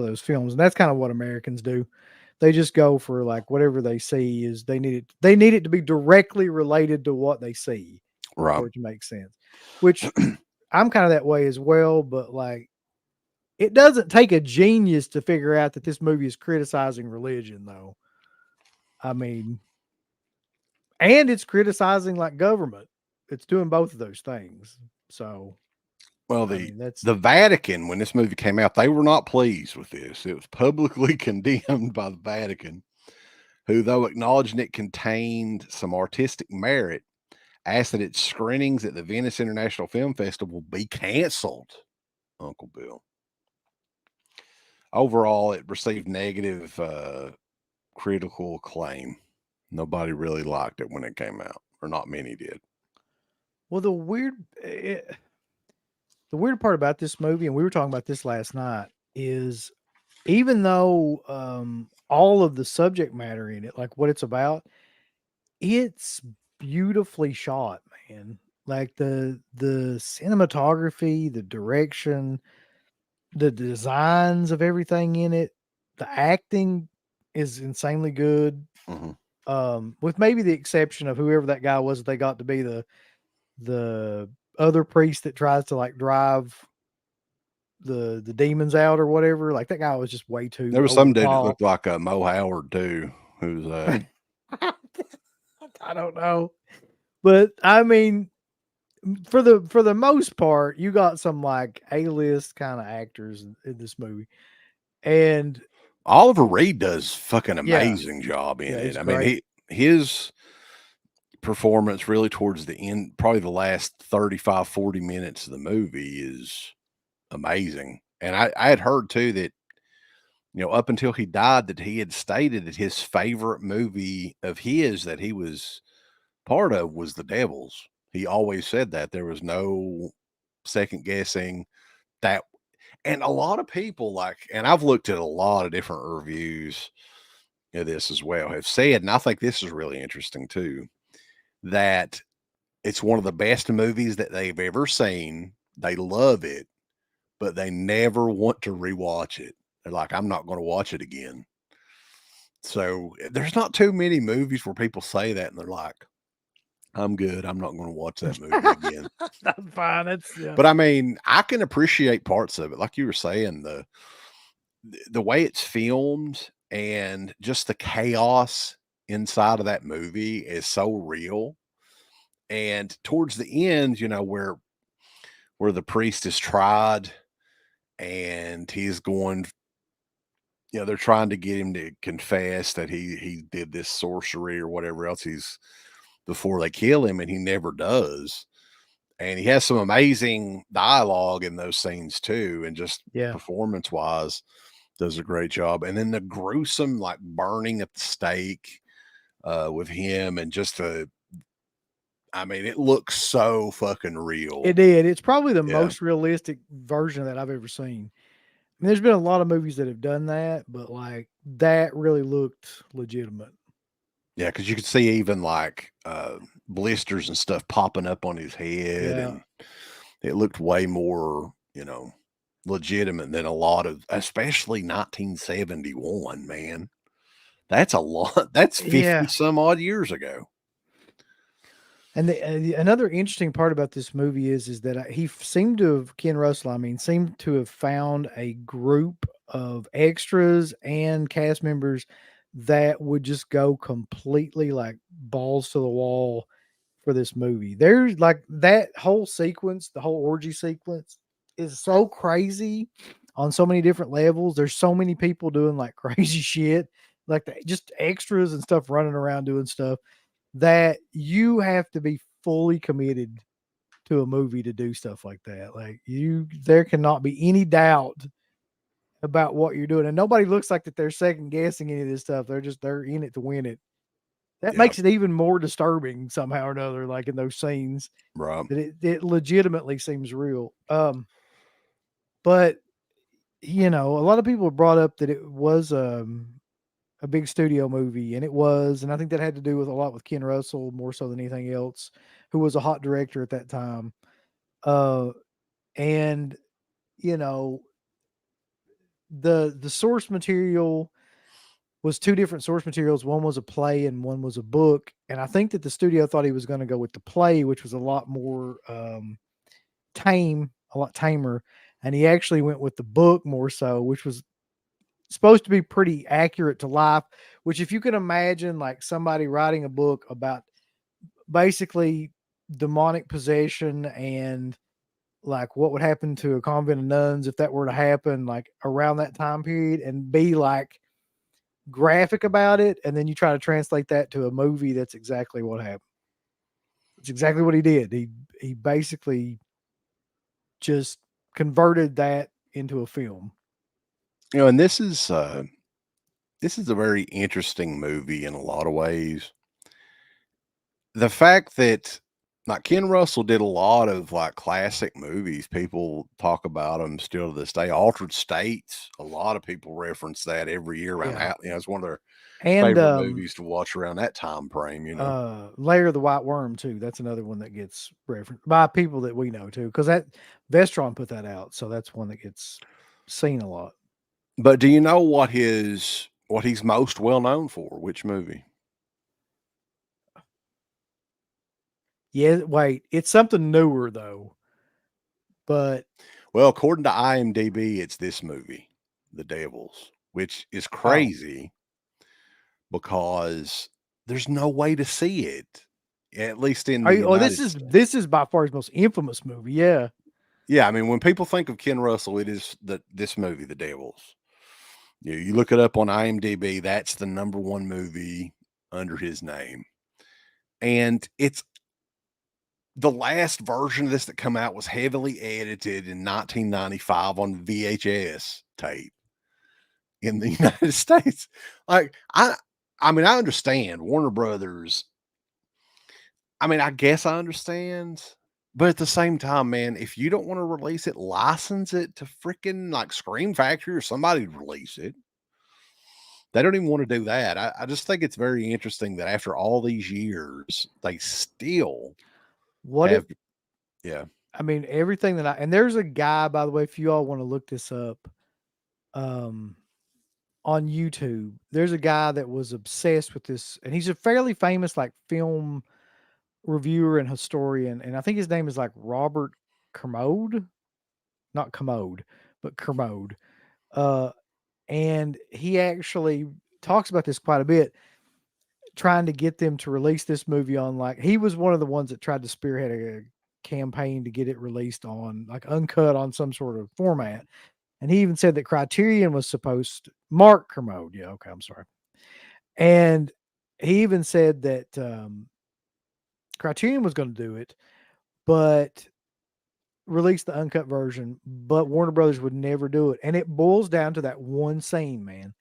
those films, and that's kind of what Americans do. They just go for like whatever they see is they need it to be directly related to what they see Right. for it to make sense. Which I'm kind of that way as well, but like it doesn't take a genius to figure out that this movie is criticizing religion though. I mean, and it's criticizing like government. It's doing both of those things. So Well, I mean that's the Vatican, when this movie came out, they were not pleased with this. It was publicly condemned by the Vatican, who, though acknowledging it contained some artistic merit, asked that its screenings at the Venice International Film Festival be canceled. Uncle Bill. Overall, it received negative critical acclaim. Nobody really liked it when it came out, or not many did. Well, the weird part about this movie, and we were talking about this last night, is even though all of the subject matter in it, like what it's about, it's beautifully shot, man. Like the cinematography, the direction, the designs of everything in it, the acting is insanely good. Hmm. With maybe the exception of whoever that guy was that they got to be the other priest that tries to like drive the demons out or whatever. Like that guy was just way too There was over some the dude that top. looked like Mo Howard too, who's I don't know. But I mean, for the most part, you got some like A-list kind of actors in this movie. And Oliver Reed does fucking yeah, amazing job in yeah, it. he's I mean, great. his performance really towards the end, probably the last 35, 40 minutes of the movie is amazing. And I had heard too that, up until he died, that he had stated that his favorite movie of his that he was part of was The Devils. He always said that there was no second guessing that. And a lot of people and I've looked at a lot of different reviews of this as well, have said, and I think this is really interesting too, that it's one of the best movies that they've ever seen. They love it, but they never want to rewatch it. They're like, I'm not going to watch it again. So there's not too many movies where people say that and they're like, I'm good. I'm not going to watch that movie again. I'm fine. That's yeah. But I mean, I can appreciate parts of it. Like you were saying, the way it's filmed and just the chaos inside of that movie is so real. And towards the end, where the priest is tried and he's going, they're trying to get him to confess that he did this sorcery or whatever else he's before they kill him, and he never does. And he has some amazing dialogue in those scenes too, and just Yeah. performance wise does a great job. And then the gruesome like burning at the stake with him, and just I mean, it looks so fucking real. It did. It's probably the Yeah. most realistic version of that I've ever seen. I mean, there's been a lot of movies that have done that, but like that really looked legitimate. Yeah, because you could see even like blisters and stuff popping up on his head, Yeah. and it looked way more, legitimate than a lot of, especially 1971. Man, that's a lot. That's 50 Yeah. some odd years ago. And another interesting part about this movie is that he seemed to have Ken Russell. I mean, seemed to have found a group of extras and cast members that would just go completely like balls to the wall for this movie. There's like that whole sequence, the whole orgy sequence is so crazy on so many different levels. There's so many people doing like crazy shit, like just extras and stuff running around doing stuff that you have to be fully committed to a movie to do stuff like that. Like there cannot be any doubt about what you're doing, and nobody looks like that they're second guessing any of this stuff. They're in it to win it. That Yeah, makes it even more disturbing somehow or another. Like in those scenes, right. that it legitimately seems real. But a lot of people brought up that it was a big studio movie, and it was, and I think that had to do with a lot with Ken Russell more so than anything else, who was a hot director at that time. Uh, and you know, the source material was two different source materials. One was a play and one was a book. And I think that the studio thought he was going to go with the play, which was a lot more tame, a lot tamer. And he actually went with the book more so, which was supposed to be pretty accurate to life, which if you can imagine like somebody writing a book about basically demonic possession and like what would happen to a convent of nuns if that were to happen like around that time period and be like graphic about it, and then you try to translate that to a movie, that's exactly what happened. It's exactly what he did. He basically just converted that into a film. And this this is a very interesting movie in a lot of ways. The fact that like Ken Russell did a lot of like classic movies. People talk about them still to this day. Altered States, a lot of people reference that every year around Yeah. that. It's one of their And favorite movies to watch around that time frame. Lair of the White Worm too. That's another one that gets referenced by people that we know too, because that Vestron put that out, so that's one that gets seen a lot. But do you know what he's most well known for? Which movie? Yeah, wait, it's something newer though, but Well, according to IMDb, it's this movie, The Devils, which is oh, crazy because there's no way to see it, at least in the this United is States. by far his most infamous movie. Yeah, Yeah, I mean, when people think of Ken Russell, it is this movie, The Devils. You look it up on IMDb, that's the number one movie under his name. And it's the last version of this that come out was heavily edited in 1995 on VHS tape in the United States. Like I mean, I understand Warner Brothers. I mean, I guess I understand, but at the same time, man, if you don't want to release it, license it to freaking like Scream Factory or somebody to release it. They don't even want to do that. I just think it's very interesting that after all these years, they still what have, it. yeah. I mean, everything that and there's a guy, by the way, if you all want to look this up, um, on YouTube. There's a guy that was obsessed with this, and he's a fairly famous like film reviewer and historian, and I think his name is like Robert Kermode, not Commode, but Kermode. Uh, and he actually talks about this quite a bit, trying to get them to release this movie on like he was one of the ones that tried to spearhead a campaign to get it released on like uncut on some sort of format. And he even said that Criterion was supposed to, Mark Kermode. Yeah, okay, I'm sorry. And he even said that Criterion was going to do it, but release the uncut version, but Warner Brothers would never do it. And it boils down to that one scene, man.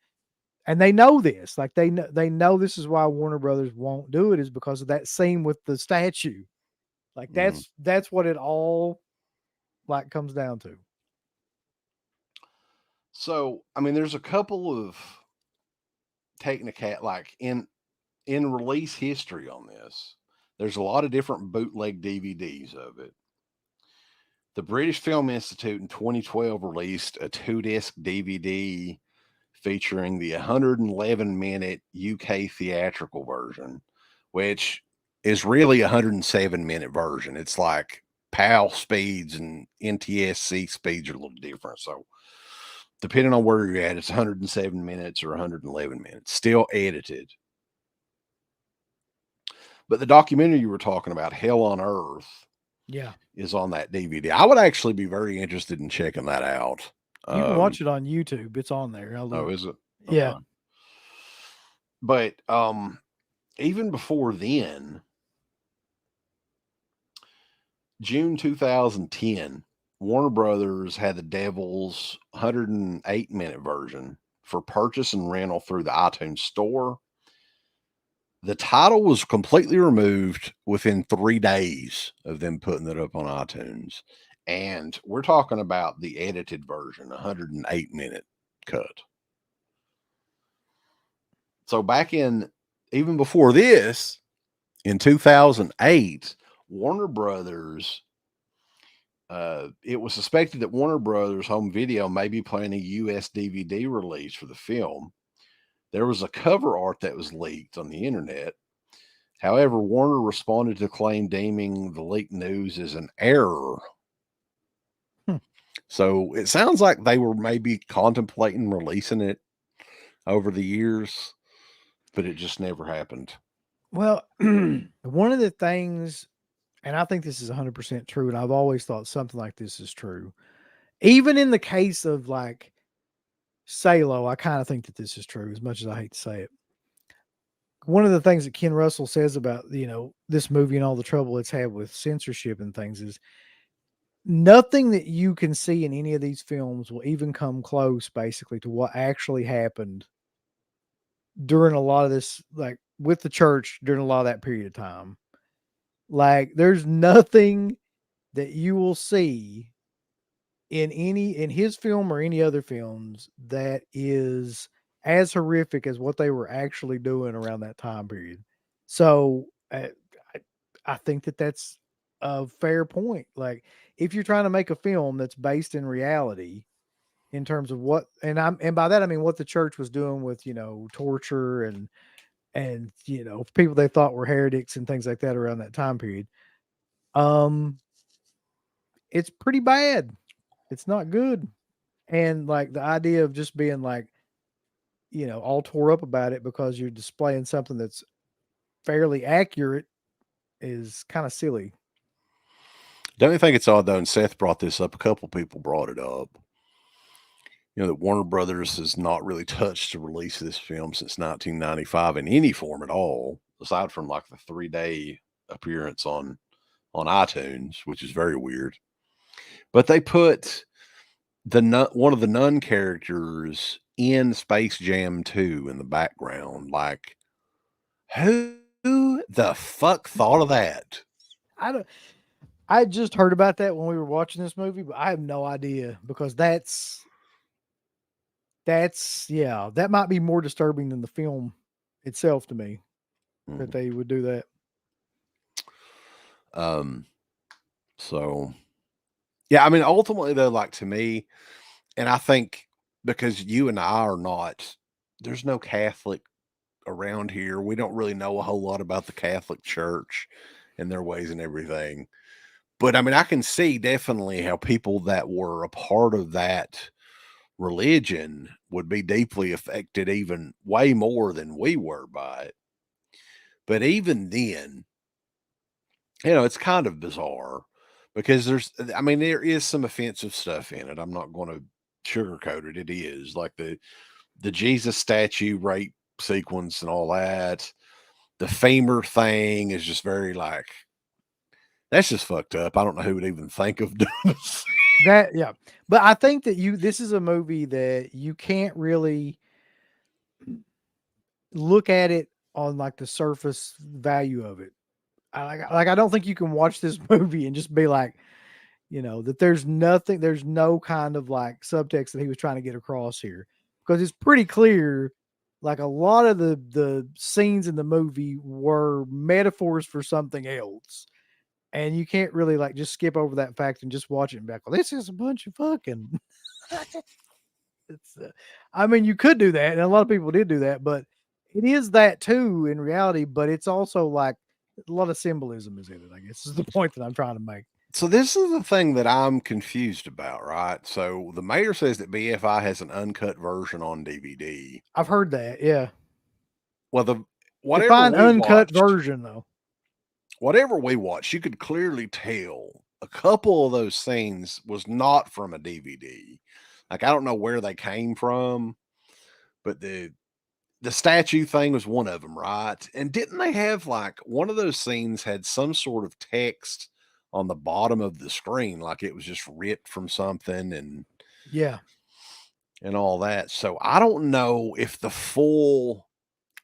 And they know this. Like they know this is why Warner Brothers won't do it is because of that scene with the statue. Like Mm. that's what it all like comes down to. So, I mean, there's a couple of like in release history on this. There's a lot of different bootleg DVDs of it. The British Film Institute in 2012 released a 2-disc DVD featuring the 111-minute UK theatrical version, which is really a 107-minute version. It's like PAL speeds and NTSC speeds are a little different. So depending on where you're at, it's 107 minutes or 111 minutes, still edited. But the documentary you were talking about, Hell on Earth, Yeah. is on that DVD. I would actually be very interested in checking that out. You can watch it on YouTube. It's on there. Oh, is it? Yeah. Okay. But even before then, June 2010, Warner Brothers had the Devils 108-minute version for purchase and rental through the iTunes store. The title was completely removed within 3 days of them putting it up on iTunes. And we're talking about the edited version, 108-minute cut. So even before this, in 2008, Warner Brothers, it was suspected that Warner Brothers Home Video may be planning a US DVD release for the film. There was a cover art that was leaked on the internet. However, Warner responded to the claim, deeming the leaked news as an error. So it sounds like they were maybe contemplating releasing it over the years, but it just never happened. Well, one of the things, and I think this is 100% true, and I've always thought something like this is true. Even in the case of like Salo, I kind of think that this is true, as much as I hate to say it. One of the things that Ken Russell says about, this movie and all the trouble it's had with censorship and things is nothing that you can see in any of these films will even come close, basically, to what actually happened during a lot of this, like with the church during a lot of that period of time. Like, there's nothing that you will see in his film or any other films that is as horrific as what they were actually doing around that time period. So I, I think that that's a fair point. Like, if you're trying to make a film that's based in reality, in terms of what, and by that I mean what the church was doing with torture and people they thought were heretics and things like that around that time period. Um, it's pretty bad. It's not good. And like the idea of just being like, all tore up about it because you're displaying something that's fairly accurate is kind of silly. Don't you think it's odd though? And Seth brought this up. A couple people brought it up. That Warner Brothers has not really touched to release this film since 1995 in any form at all, aside from like the 3-day appearance on iTunes, which is very weird. But they put one of the nun characters in Space Jam 2 in the background. Like, who the fuck thought of that? I don't. I just heard about that when we were watching this movie, but I have no idea because yeah, that might be more disturbing than the film itself to me that they would do that. So yeah, I mean, ultimately though, like to me, and I think because you and I are not, there's no Catholic around here. We don't really know a whole lot about the Catholic Church and their ways and everything. But I mean, I can see definitely how people that were a part of that religion would be deeply affected, even way more than we were by it. But even then, it's kind of bizarre because I mean, there is some offensive stuff in it. I'm not going to sugarcoat it. It is like the Jesus statue rape sequence and all that. The femur thing is just very like, that's just fucked up. I don't know who would even think of doing this. That yeah, but I think that this is a movie that you can't really look at it on like the surface value of it. I don't think you can watch this movie and just be like, that there's no kind of like subtext that he was trying to get across here, because it's pretty clear. Like a lot of the scenes in the movie were metaphors for something else, and you can't really like just skip over that fact and just watch it and be like, well, this is a bunch of fucking. It's, I mean, you could do that, and a lot of people did do that, but it is that too in reality. But it's also like a lot of symbolism is in it. I guess is the point that I'm trying to make. So this is the thing that I'm confused about, right? So the mayor says that BFI has an uncut version on DVD. I've heard that, yeah. Well, Define uncut version though. Whatever we watched, you could clearly tell a couple of those scenes was not from a DVD. Like I don't know where they came from, but the statue thing was one of them, right? And didn't they have like one of those scenes had some sort of text on the bottom of the screen, like it was just ripped from something and Yeah. and all that. So I don't know if the full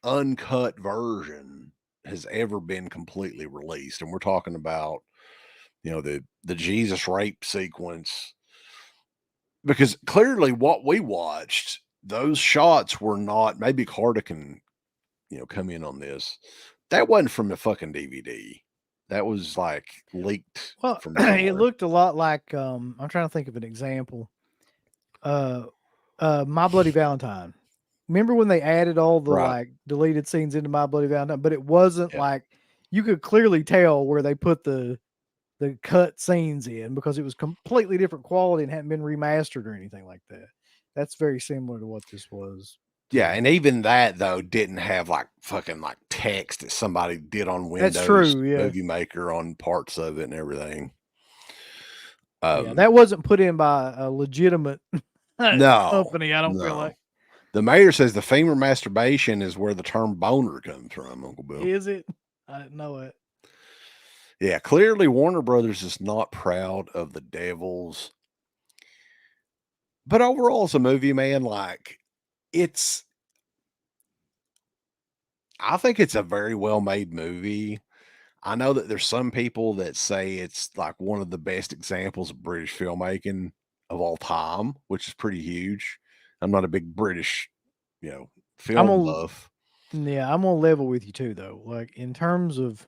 uncut version has ever been completely released. And we're talking about, the Jesus rape sequence, because clearly what we watched, those shots were not, maybe Carter can, come in on this. That wasn't from the fucking DVD. That was like leaked Well, from it somewhere. looked a lot like I'm trying to think of an example. Uh My Bloody Valentine. Remember when they added all the Right. like deleted scenes into My Bloody Valentine, but it wasn't Yeah. like you could clearly tell where they put the cut scenes in because it was completely different quality and hadn't been remastered or anything like that. That's very similar to what this was. Yeah, and even that though didn't have like fucking like text that somebody did on That's Windows true, yeah. Movie Maker on parts of it and everything. Yeah, that wasn't put in by a legitimate No, company, I don't feel no. like. The mayor says the femur masturbation is where the term boner comes from, Uncle Bill. Is it? I didn't know it. Yeah, clearly Warner Brothers is not proud of the Devils. But overall, as a movie, man, like it's I think it's a very well made movie. I know that there's some people that say it's like one of the best examples of British filmmaking of all time, which is pretty huge. I'm not a big British, you know, I'm film gonna buff. yeah, I'm gonna level with you too though. Like in terms of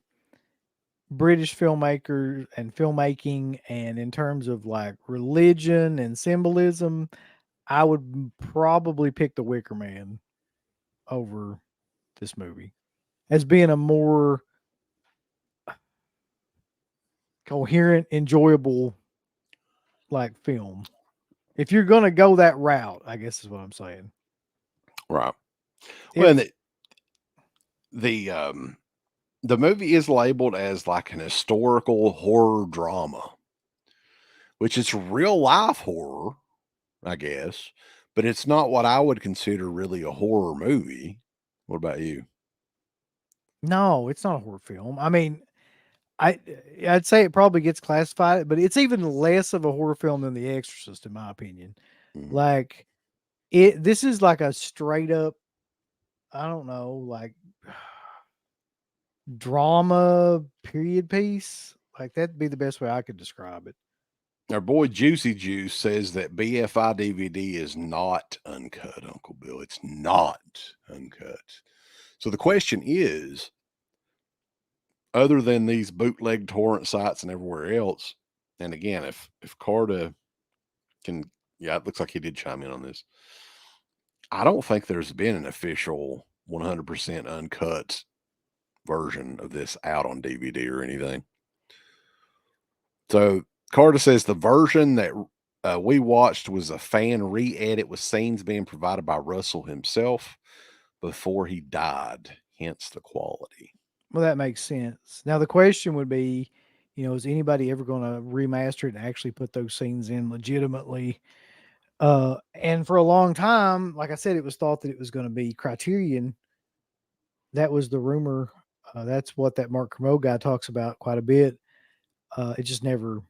British filmmakers and filmmaking, and in terms of like religion and symbolism, I would probably pick The Wicker Man over this movie as being a more coherent, enjoyable like film. If you're gonna go that route, I guess is what I'm saying. Right. Well, and If the the movie is labeled as like an historical horror drama, which is real life horror, I guess, but it's not what I would consider really a horror movie. What about you? no, it's not a horror film. I mean, I I'd say it probably gets classified, but it's even less of a horror film than The Exorcist, in my opinion. Mhm. Like it, this is like a straight up, I don't know, like drama period piece. Like that'd be the best way I could describe it. Our boy Juicy Juice says that BFI DVD is not uncut, Uncle Bill. It's not uncut. So the question is, other than these bootleg torrent sites and everywhere else, and again, if Carta can, yeah, it looks like he did chime in on this. I don't think there's been an official 100% uncut version of this out on DVD or anything. So Carter says the version that we watched was a fan re-edit with scenes being provided by Russell himself before he died, hence the quality. Well, that makes sense. Now the question would be, is anybody ever going to remaster it and actually put those scenes in legitimately? And for a long time, like I said, it was thought that it was going to be Criterion. That was the rumor. That's what that Mark Kermode guy talks about quite a bit. It just never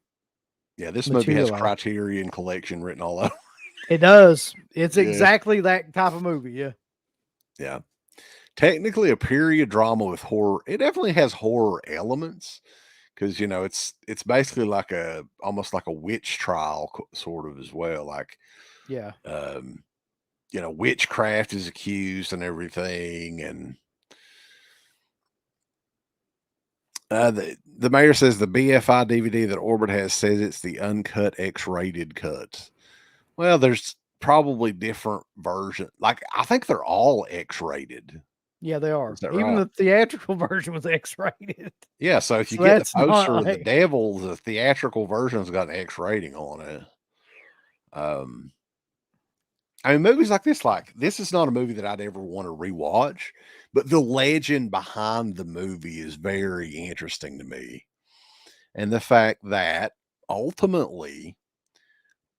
Yeah, this movie has materialized. Criterion Collection written all over. It does. It's Yeah. exactly that type of movie. Yeah. Yeah. Technically a period drama with horror. It definitely has horror elements because it's basically like a almost like a witch trial sort of as well. Like Yeah. um, witchcraft is accused and everything. And the mayor says the BFI DVD that Orbit has says it's the uncut X-rated cut. Well, there's probably different versions. Like I think they're all X-rated. Yeah, they are. Is that Even right? the theatrical version was X-rated. Yeah. So if you So get the that's poster not of the like Devils, the theatrical version's got an X rating on it. Um, I mean, movies like this is not a movie that I'd ever want to rewatch, but the legend behind the movie is very interesting to me. And the fact that ultimately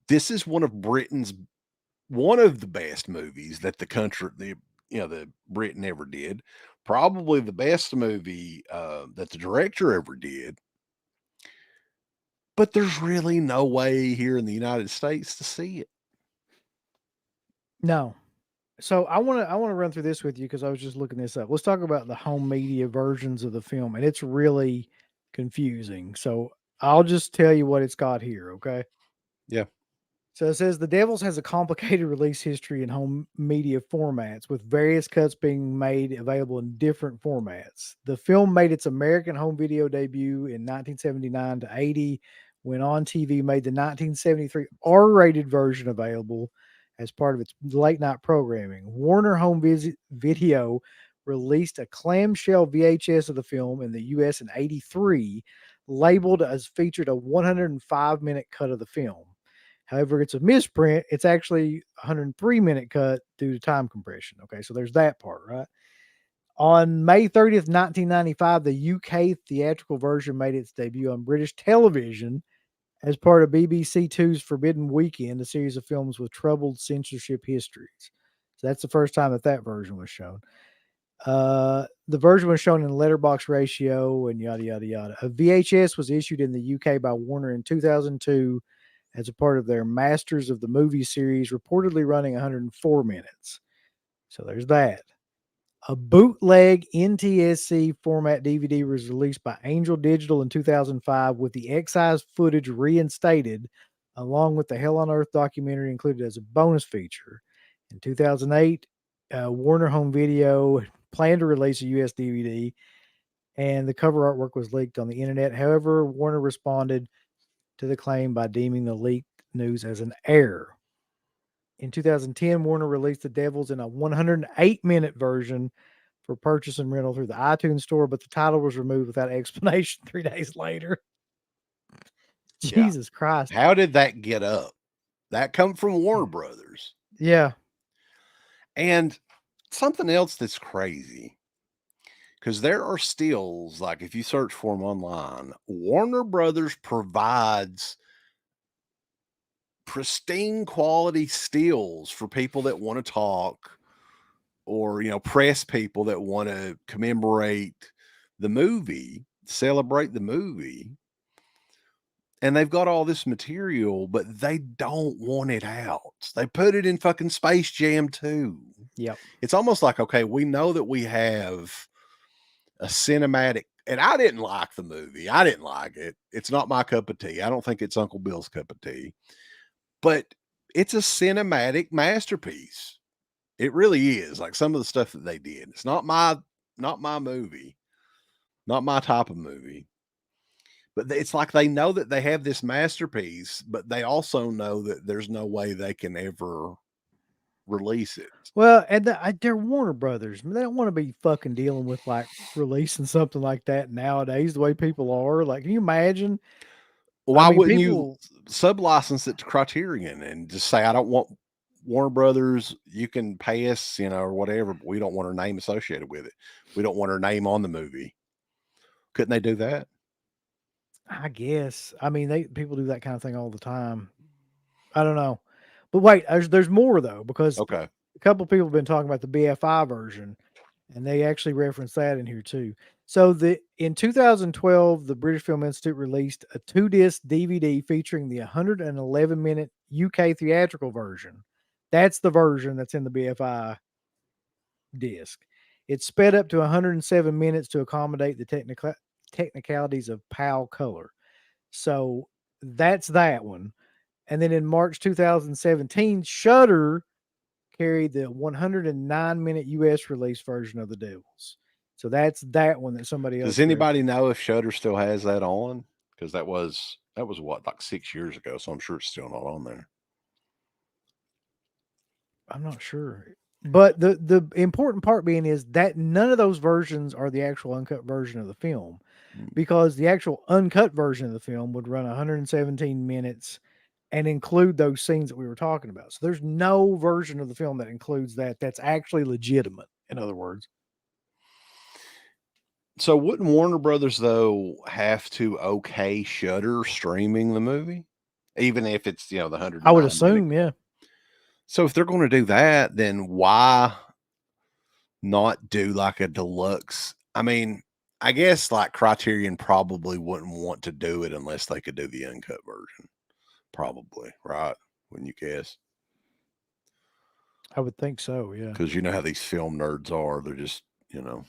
this is one of the best movies that the Britain ever did. Probably the best movie that the director ever did. But there's really no way here in the United States to see it. no. So I want to run through this with you because I was just looking this up. Let's talk about the home media versions of the film, and it's really confusing. So I'll just tell you what it's got here, okay? Yeah. So it says The Devils has a complicated release history in home media formats, with various cuts being made available in different formats. The film made its American home video debut in 1979 to 80, when On TV made the 1973 R-rated version available as part of its late night programming. Warner Home Video released a clamshell VHS of the film in the US in 83, labeled as featured a 105-minute cut of the film. However, it's a misprint. It's actually a 103-minute cut due to time compression. Okay, so there's that part, right? On May 30th, 1995, the UK theatrical version made its debut on British television as part of BBC Two's Forbidden Weekend, a series of films with troubled censorship histories. So that's the first time that version was shown. The version was shown in letterbox ratio and yada yada yada. A VHS was issued in the UK by Warner in 2002 as a part of their Masters of the Movie series, reportedly running 104 minutes. So there's that. A bootleg NTSC format DVD was released by Angel Digital in 2005 with the excised footage reinstated, along with the Hell on Earth documentary included as a bonus feature. In 2008, Warner Home Video planned to release a US DVD, and the cover artwork was leaked on the internet. However, Warner responded to the claim by deeming the leaked news as an error. In 2010, Warner released The Devils in a 108-minute version for purchase and rental through the iTunes store, but the title was removed without explanation 3 days later. Yeah. Jesus Christ. How did that get up? That come from Warner Brothers. Yeah. And something else that's crazy, because there are stills, like if you search for them online, Warner Brothers provides pristine quality stills for people that want to talk, or, you know, press people that want to commemorate the movie, celebrate the movie. And they've got all this material, but they don't want it out. They put it in fucking Space Jam 2. Yep. It's almost like, okay, we know that we have a cinematic, and I didn't like the movie. I didn't like it. It's not my cup of tea. I don't think it's Uncle Bill's cup of tea, but it's a cinematic masterpiece. It really is. Like some of the stuff that they did. It's not my movie, not my type of movie. But it's like they know that they have this masterpiece, but they also know that there's no way they can ever release it. Well, and they're Warner Brothers. They don't want to be fucking dealing with like releasing something like that nowadays, the way people are. Like, can you imagine? Why I mean, wouldn't people, you sub-license it to Criterion and just say, I don't want Warner Brothers, you can pay us, you know, or whatever, but we don't want our name associated with it. We don't want our name on the movie. Couldn't they do that? I guess. I mean, people do that kind of thing all the time. I don't know. But wait, there's more though, because Okay. a couple people have been talking about the BFI version, and they actually reference that in here too. So in 2012, the British Film Institute released a 2-disc DVD featuring the 111-minute UK theatrical version. That's the version that's in the BFI disc. It's sped up to 107 minutes to accommodate the technicalities of PAL color. So that's that one. And then in March 2017, Shudder carried the 109-minute US release version of The Devils. So that's that one that somebody else. Does anybody know if Shudder still has that on? Because that was what, like 6 years ago. So I'm sure it's still not on there. I'm not sure. But the important part being is that none of those versions are the actual uncut version of the film, because the actual uncut version of the film would run 117 minutes and include those scenes that we were talking about. So there's no version of the film that includes that that's actually legitimate, in other words. So wouldn't Warner Brothers, though, have to okay Shudder streaming the movie? Even if it's, you know, the 100. I would assume, yeah. So if they're going to do that, then why not do like a deluxe? I mean, I guess like Criterion probably wouldn't want to do it unless they could do the uncut version. Probably, right? Wouldn't you guess? I would think so, yeah. Because you know how these film nerds are. They're just, you know.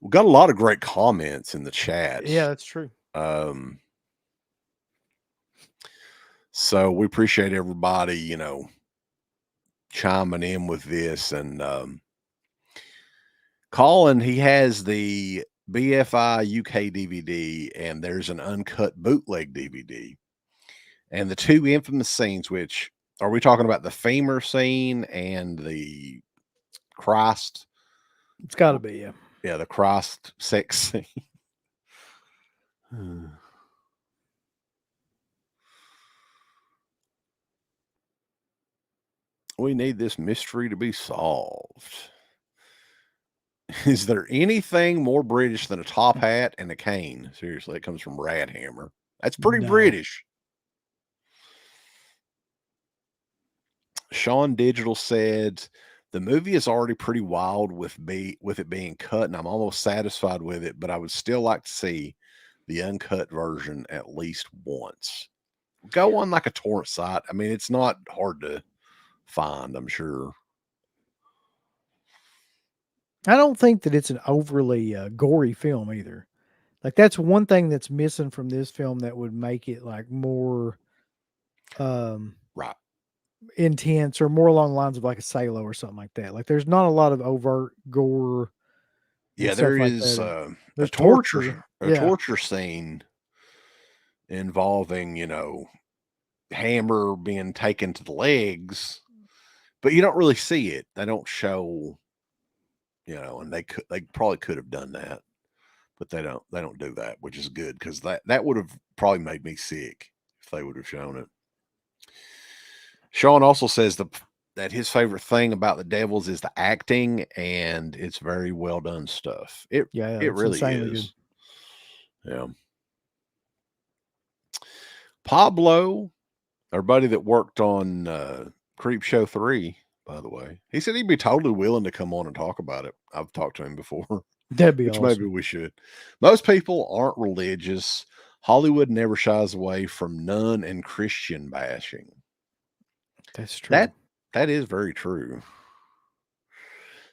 We've got a lot of great comments in the chat. Yeah, that's true. So we appreciate everybody, you know, chiming in with this. And Colin, he has the BFI UK DVD, and there's an uncut bootleg DVD. And the two infamous scenes, which are we talking about, the femur scene and the Christ? It's got to be, yeah. Yeah, the Christ sex scene. We need this mystery to be solved. Is there anything more British than a top hat and a cane? Seriously, it comes from Radhammer. That's pretty British. Sean Digital said, the movie is already pretty wild with it being cut, and I'm almost satisfied with it, but I would still like to see the uncut version at least once. Go on like a torrent site. I mean, it's not hard to find, I'm sure. I don't think that it's an overly gory film either. Like that's one thing that's missing from this film that would make it like more um Right. intense or more along the lines of like a Salo or something like that. Like there's not a lot of overt gore and Yeah, there stuff like is that. a There's torture. Yeah. torture scene involving, hammer being taken to the legs, but you don't really see it. They don't show, and they probably could have done that, but they don't do that, which is good because that would have probably made me sick if they would have shown it. Sean also says that his favorite thing about the Devils is the acting, and it's very well done stuff. It Yeah, it it's really insanely good. is. Yeah. Pablo, our buddy that worked on Creep Show 3, by the way, he said he'd be totally willing to come on and talk about it. I've talked to him before, That'd be which maybe awesome. we should. Most people aren't religious. Hollywood never shies away from nun and Christian bashing. That's true. That is very true.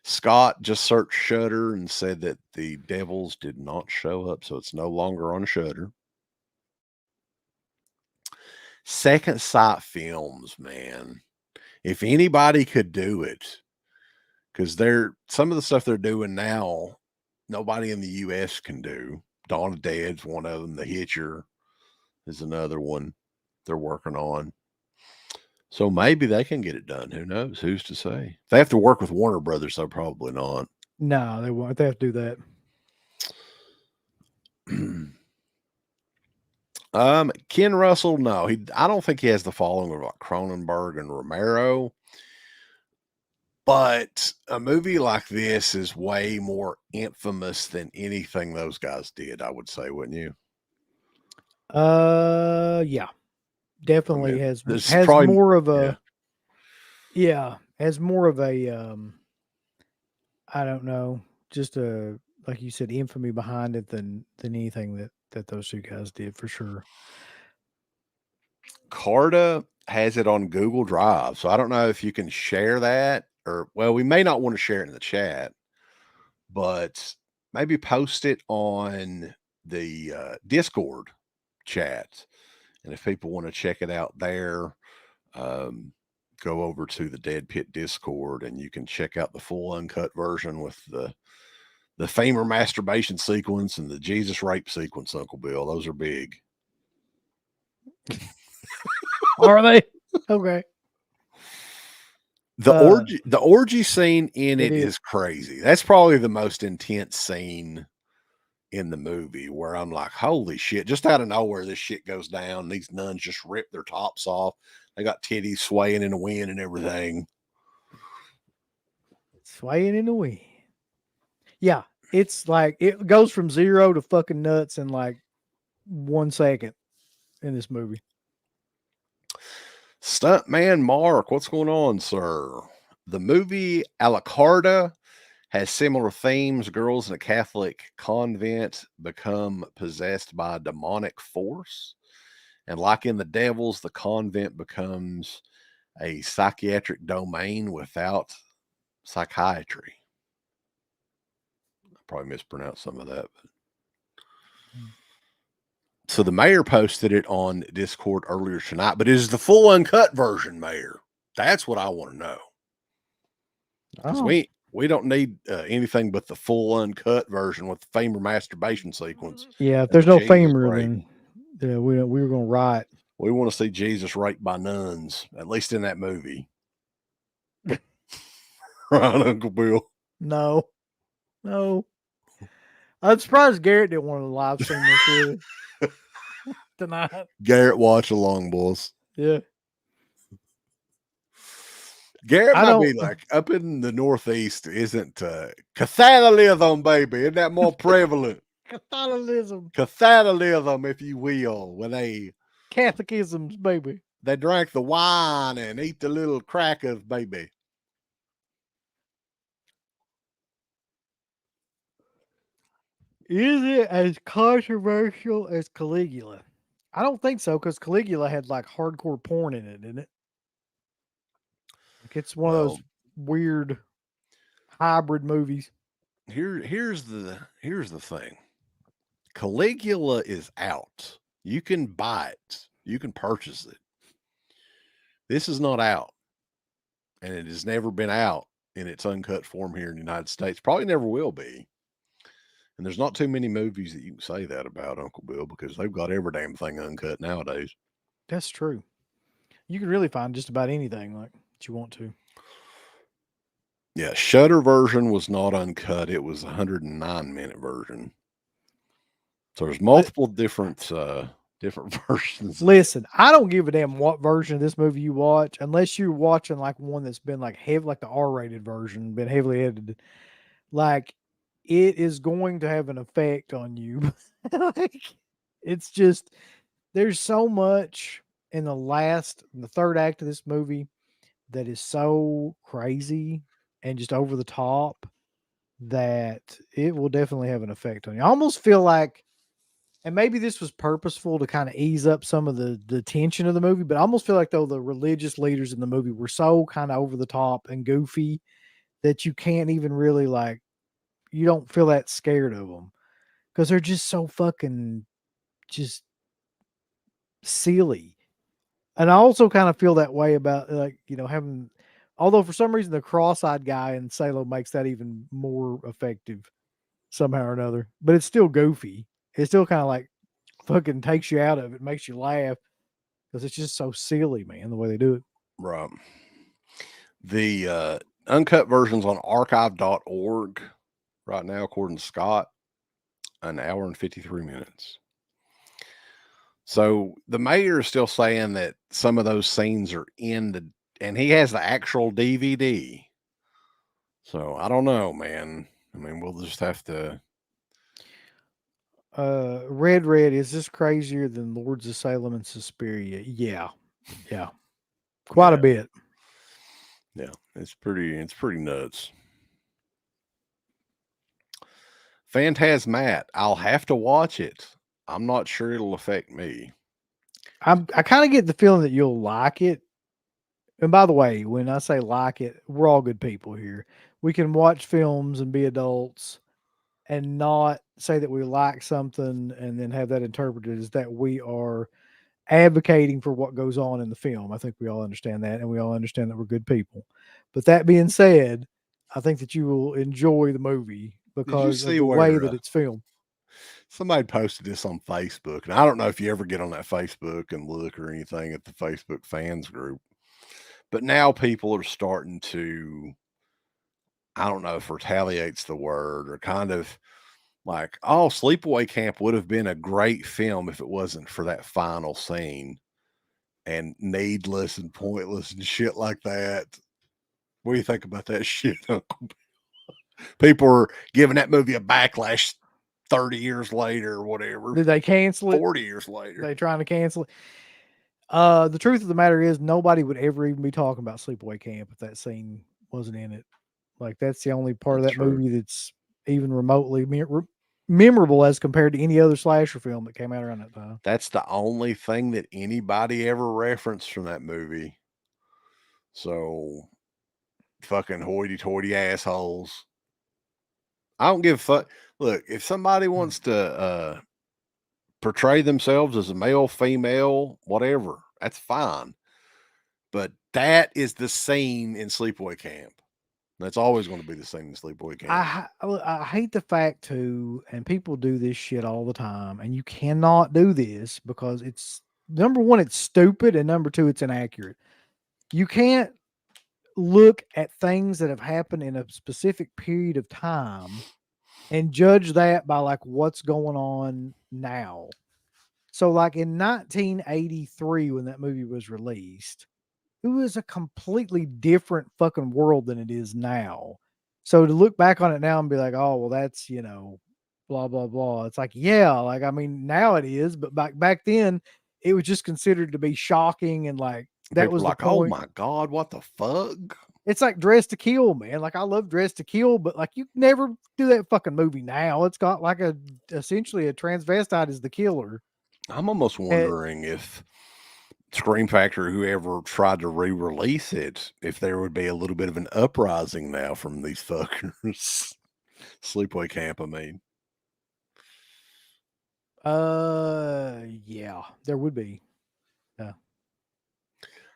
Scott just searched Shutter and said that the Devils did not show up, so it's no longer on Shutter. Second Sight Films, man. If anybody could do it, because some of the stuff they're doing now, nobody in the U.S. can do. Dawn of Dead's one of them. The Hitcher is another one they're working on. So maybe they can get it done. Who knows? Who's to say? They have to work with Warner Brothers, so probably not. No, they won't. They have to do that. Ken Russell, no, I don't think he has the following of like Cronenberg and Romero. But a movie like this is way more infamous than anything those guys did, I would say, wouldn't you? Yeah, I definitely mean, this is has probably more of yeah. has more of a I don't know, just a like you said, infamy behind it than anything that those two guys did for sure. Carta has it on Google Drive, so I don't know if you can share that or well, we may not want to share it in the chat, but maybe post it on the Discord chat. And if people want to check it out there, um, go over to the Dead Pit Discord and you can check out the full uncut version with the femur masturbation sequence and the Jesus rape sequence, Uncle Bill. Those are big. Are they? Okay. The orgy scene in It it is. is crazy. That's probably the most intense scene in the movie where I'm like, holy shit, just out of nowhere, this shit goes down. These nuns just rip their tops off. They got titties swaying in the wind and everything. Swaying in the wind. Yeah, it's like it goes from 0 to fucking nuts in like 1 second in this movie. Stuntman Mark, what's going on, sir? The movie A la Carta has similar themes. Girls in a Catholic convent become possessed by a demonic force. And like in The Devils, the convent becomes a psychiatric domain without psychiatry. I probably mispronounced some of that. But... So the mayor posted it on Discord earlier tonight, but it is the full uncut version, Mayor. That's what I want to know. Because we don't need anything but the full uncut version with the femur masturbation sequence. Yeah, if And there's the no Jesus femur, rape. then yeah, we were gonna riot. We want to see Jesus raped by nuns, at least in that movie. Right, Uncle Bill? No, no. I'm surprised Garrett didn't want to live stream this with us tonight. Garrett, watch along, boys. Yeah, Garrett I might don't. be like up in the Northeast, isn't Catholicism, baby? Isn't that more prevalent? Catholicism, Catholicism, if you will, when Catholicisms, baby. they drank the wine and eat the little crackers, baby. Is it as controversial as Caligula? I don't think so because Caligula had like hardcore porn in it, didn't it? Like it's one of Well, those weird hybrid movies. here's the thing. Caligula is out. You can buy it. You can purchase it. This is not out, and it has never been out in its uncut form here in the United States. Probably never will be. And there's not too many movies that you can say that about, Uncle Bill, because they've got every damn thing uncut nowadays. That's true. You can really find just about anything like that you want to. Yeah, Shutter version was not uncut. It was a 109-minute version. So there's multiple different versions. Listen, I don't give a damn what version of this movie you watch, unless you're watching like one that's been like heavy, like the R-rated version, been heavily edited. Like, it is going to have an effect on you. Like, it's just there's so much in the third act of this movie that is so crazy and just over the top that it will definitely have an effect on you. I almost feel like, and maybe this was purposeful to kind of ease up some of the tension of the movie, but I almost feel like though the religious leaders in the movie were so kind of over the top and goofy that you can't even really like, you don't feel that scared of them because they're just so fucking just silly. And I also kind of feel that way about like, having, although for some reason the cross-eyed guy in Salem makes that even more effective somehow or another, but it's still goofy. It's still kind of like fucking takes you out of it, makes you laugh because it's just so silly, man, the way they do it. Right. The uncut version's on archive.org right now, according to Scott, an hour and 53 minutes. So the mayor is still saying that some of those scenes are and he has the actual DVD. So I don't know, man. I mean, we'll just have to. Red, is this crazier than Lords of Salem and Suspiria? Yeah. Quite a bit. Yeah, it's pretty nuts. Phantasmat, I'll have to watch it. I'm not sure it'll affect me. I kind of get the feeling that you'll like it. And by the way, when I say like it, we're all good people here. We can watch films and be adults and not say that we like something and then have that interpreted as that we are advocating for what goes on in the film. I think we all understand that, and we all understand that we're good people. But that being said, I think that you will enjoy the movie because of the way that it's filmed. Somebody posted this on Facebook, and I don't know if you ever get on that Facebook and look or anything at the Facebook fans group, but now people are starting to, I don't know if retaliate's the word, or kind of like, oh, Sleepaway Camp would have been a great film if it wasn't for that final scene, and needless and pointless and shit like that. What do you think about that shit, Uncle? People are giving that movie a backlash 30 years later or whatever. Did they cancel it? 40 years later. They trying to cancel it. The truth of the matter is nobody would ever even be talking about Sleepaway Camp if that scene wasn't in it. Like, that's the only part of that movie that's even remotely memorable as compared to any other slasher film that came out around that time. That's the only thing that anybody ever referenced from that movie. So, fucking hoity-toity assholes. I don't give a fuck. Look, if somebody wants to portray themselves as a male, female, whatever, that's fine. But that is the scene in Sleepaway Camp. That's always going to be the scene in Sleepaway Camp. I hate the fact too, and people do this shit all the time, and you cannot do this because it's, number one, it's stupid, and number two, it's inaccurate. You can't look at things that have happened in a specific period of time and judge that by like what's going on now. So like in 1983, when that movie was released, it was a completely different fucking world than it is now. So to look back on it now and be like, oh, well, that's, blah, blah, blah. It's like, yeah, like, I mean, now it is, but back then it was just considered to be shocking. And like, that People was like, the point. oh my God, what the fuck? It's like Dress to Kill, man. Like, I love Dress to Kill, but like, you never do that fucking movie now. It's got like essentially a transvestite as the killer. I'm almost wondering if Scream Factory, whoever tried to re-release it, if there would be a little bit of an uprising now from these fuckers. Sleepaway Camp, I mean. Yeah, there would be. Yeah.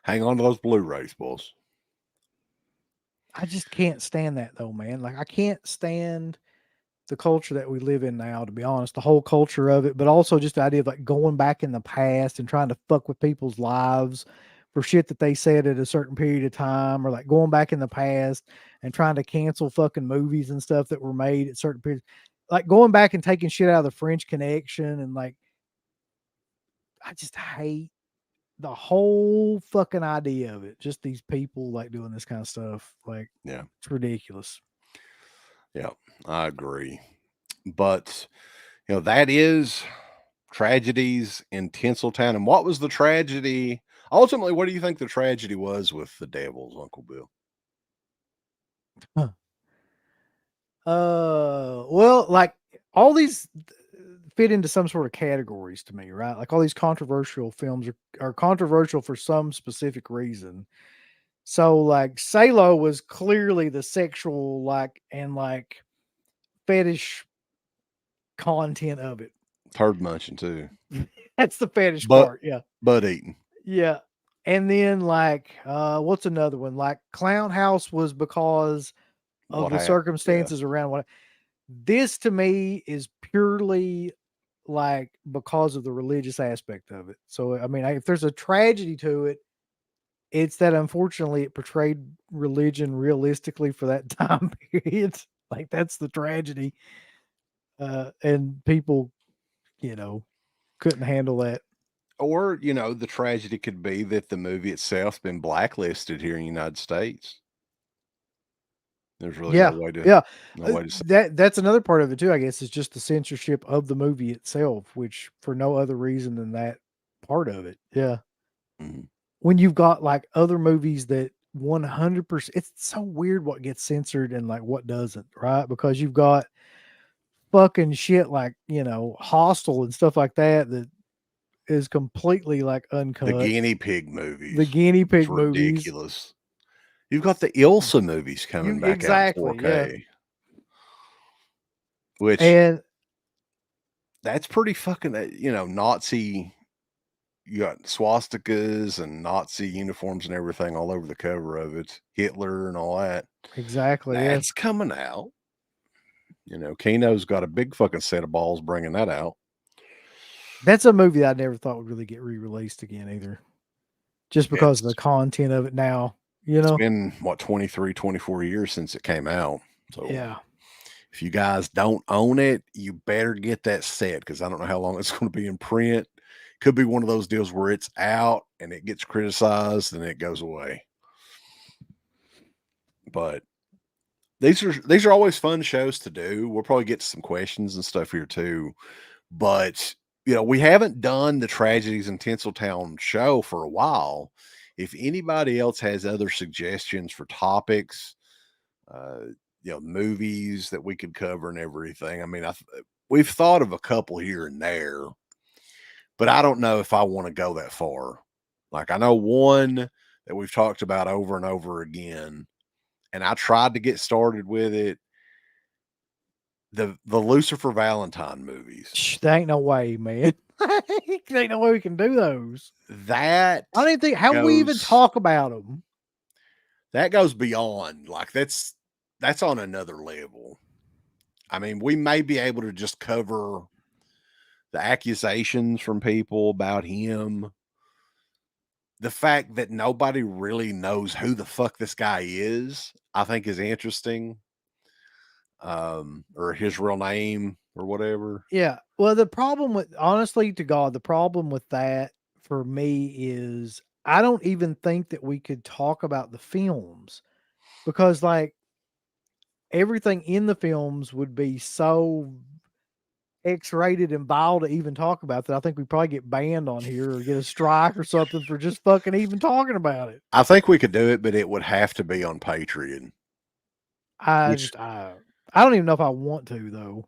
Hang on to those Blu-rays, boys. I just can't stand that though, man. Like I can't stand the culture that we live in now, to be honest, the whole culture of it, but also just the idea of like going back in the past and trying to fuck with people's lives for shit that they said at a certain period of time, or like going back in the past and trying to cancel fucking movies and stuff that were made at certain periods. Like going back and taking shit out of the French Connection and like I just hate the whole fucking idea of it. Just these people like doing this kind of stuff. Like, Yeah. it's ridiculous. Yeah, I agree. But, that is Tragedies in Tinseltown. And what was the tragedy? Ultimately, what do you think the tragedy was with the Devils, Uncle Bill? Huh. Well, like all these fit into some sort of categories to me, right? Like all these controversial films are controversial for some specific reason. So like Salo was clearly the sexual like fetish content of it. Turd munching too. That's the fetish But part. Yeah. butt eating. Yeah. And then like what's another one? Like Clown House was because of What the happened? Yeah. circumstances around what this to me is purely like because of the religious aspect of it. So I mean, if there's a tragedy to it, it's that unfortunately it portrayed religion realistically for that time period. Like that's the tragedy. And people, you know, couldn't handle that. Or, the tragedy could be that the movie itself's been blacklisted here in the United States. There's really no Yeah. way to Yeah. no way to say. That's another part of it too, I guess, is just the censorship of the movie itself, which for no other reason than that part of it. Yeah. Mhm. When you've got like other movies that 100%, it's so weird what gets censored and like what doesn't, right? Because you've got fucking shit like, Hostel and stuff like that that is completely like The uncut. guinea pig The movies. guinea It's pig movies. ridiculous. You've got the Ilsa movies You coming back out in exactly, yeah. 4K, which And that's pretty fucking, Nazi. You got swastikas and Nazi uniforms and everything all over the cover of it. Hitler and all that. exactly, yeah. That's coming out. Kino's got a big fucking set of balls bringing that out. That's a movie that I never thought would really get re-released again either. Just because of the It's content of it now, it's been 23, 24 years since it came out. So Yeah. if you guys don't own it, you better get that set because I don't know how long it's going to be in print. Could be one of those deals where it's out and it gets criticized and it goes away. But these are always fun shows to do. We'll probably get to some questions and stuff here too. But we haven't done the Tragedies in Tinseltown show for a while. If anybody else has other suggestions for topics, uh, movies that we could cover and everything. I mean, we've thought of a couple here and there, but I don't know if I want to go that far. Like I know one that we've talked about over and over again, and I tried to get started with it. The Lucifer Valentine movies. There ain't no way, man. There ain't no way we can do those. That I don't even think how we even goes talk about them. that goes beyond. Like that's on another level. I mean, we may be able to just cover the accusations from people about him. The fact that nobody really knows who the fuck this guy is, I think is interesting. Or his real name or whatever. Yeah. Well, the problem with honestly to God, the problem with that for me is I don't even think that we could talk about the films because like everything in the films would be so X-rated and vile to even talk about that. I think we probably get banned on here or get a strike or something for just fucking even talking about it. I think we could do it, but it would have to be on Patreon. I Which just I don't even know if I want to though.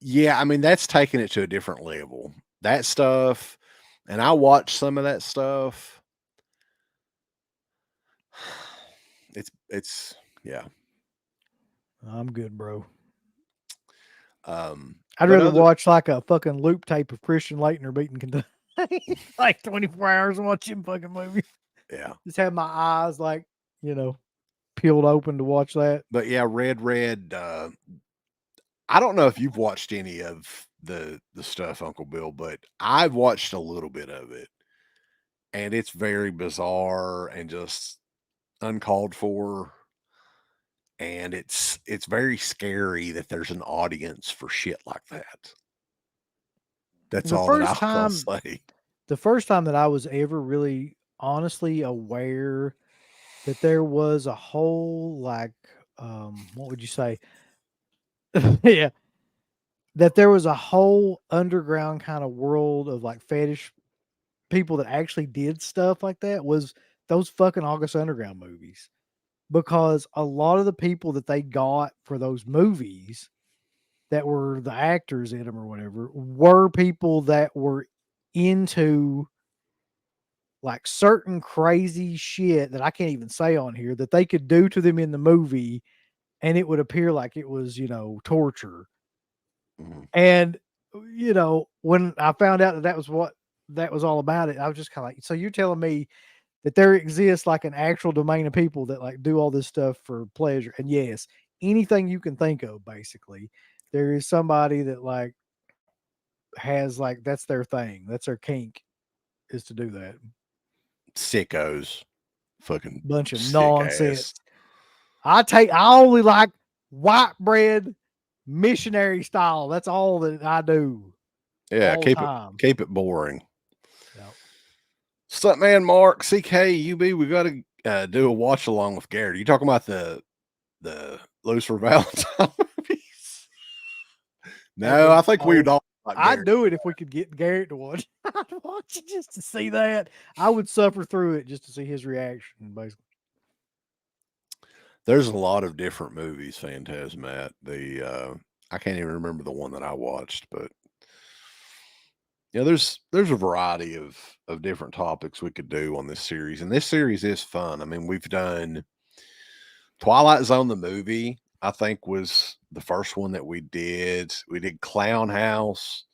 yeah, I mean that's taking it to a different level. That stuff, and I watched some of that stuff. It's yeah. I'm good, bro. I'd But rather other, watch like a fucking loop tape of Christian Laettner beating Kentucky, like 24 hours and watch him fucking movie. yeah. Just have my eyes like, you know, peeled open to watch that. But yeah, Red. I don't know if you've watched any of the stuff, Uncle Bill, but I've watched a little bit of it, and it's very bizarre and just uncalled for, and it's very scary that there's an audience for shit like that. That's The all that first I'll time, say. the first time that I was ever really honestly aware that there was a whole like, what would you say? Yeah, that there was a whole underground kind of world of like fetish people that actually did stuff like that was those fucking August Underground movies. Because a lot of the people that they got for those movies that were the actors in them or whatever were people that were into like certain crazy shit that I can't even say on here that they could do to them in the movie and it would appear like it was, you know, torture. Mhm. And, you know, when I found out that that was what that was all about it, I was just kind of like, so you're telling me that there exists like an actual domain of people that like do all this stuff for pleasure. And yes, anything you can think of, basically, there is somebody that like has like that's their thing, that's their kink is to do that. Sickos, fucking Bunch of sick nonsense. ass. I only like white bread missionary style. That's all that I do Yeah, all the time. keep it boring. Yep. Stuntman Mark, CK, UB, we got to do a watch along with Garrett. Are you talking about the Lucifer Valentine movies? Hey, No, dude. I think we would Oh, all like I'd Garrett. do it if we could get Garrett to watch. I'd watch it just to see that. I would suffer through it just to see his reaction, basically. There's a lot of different movies, Phantasmat. I can't even remember the one that I watched, but yeah, there's a variety of different topics we could do on this series, and this series is fun. I mean, we've done Twilight Zone the movie. I think was the first one that we did. We did Clown House.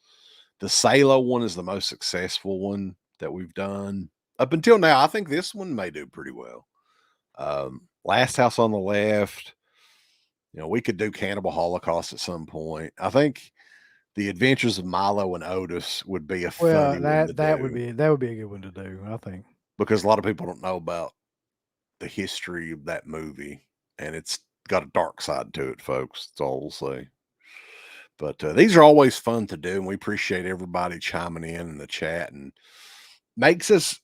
The Salo one is the most successful one that we've done up until now. I think this one may do pretty well. Last House on the Left. You know, we could do Cannibal Holocaust at some point. I think The Adventures of Milo and Otis would be a Well, funny one to do that would be a good one to do, I think. because a lot of people don't know about the history of that movie, and it's got a dark side to it, folks. That's all we'll say. But these are always fun to do, and we appreciate everybody chiming in the chat and makes us,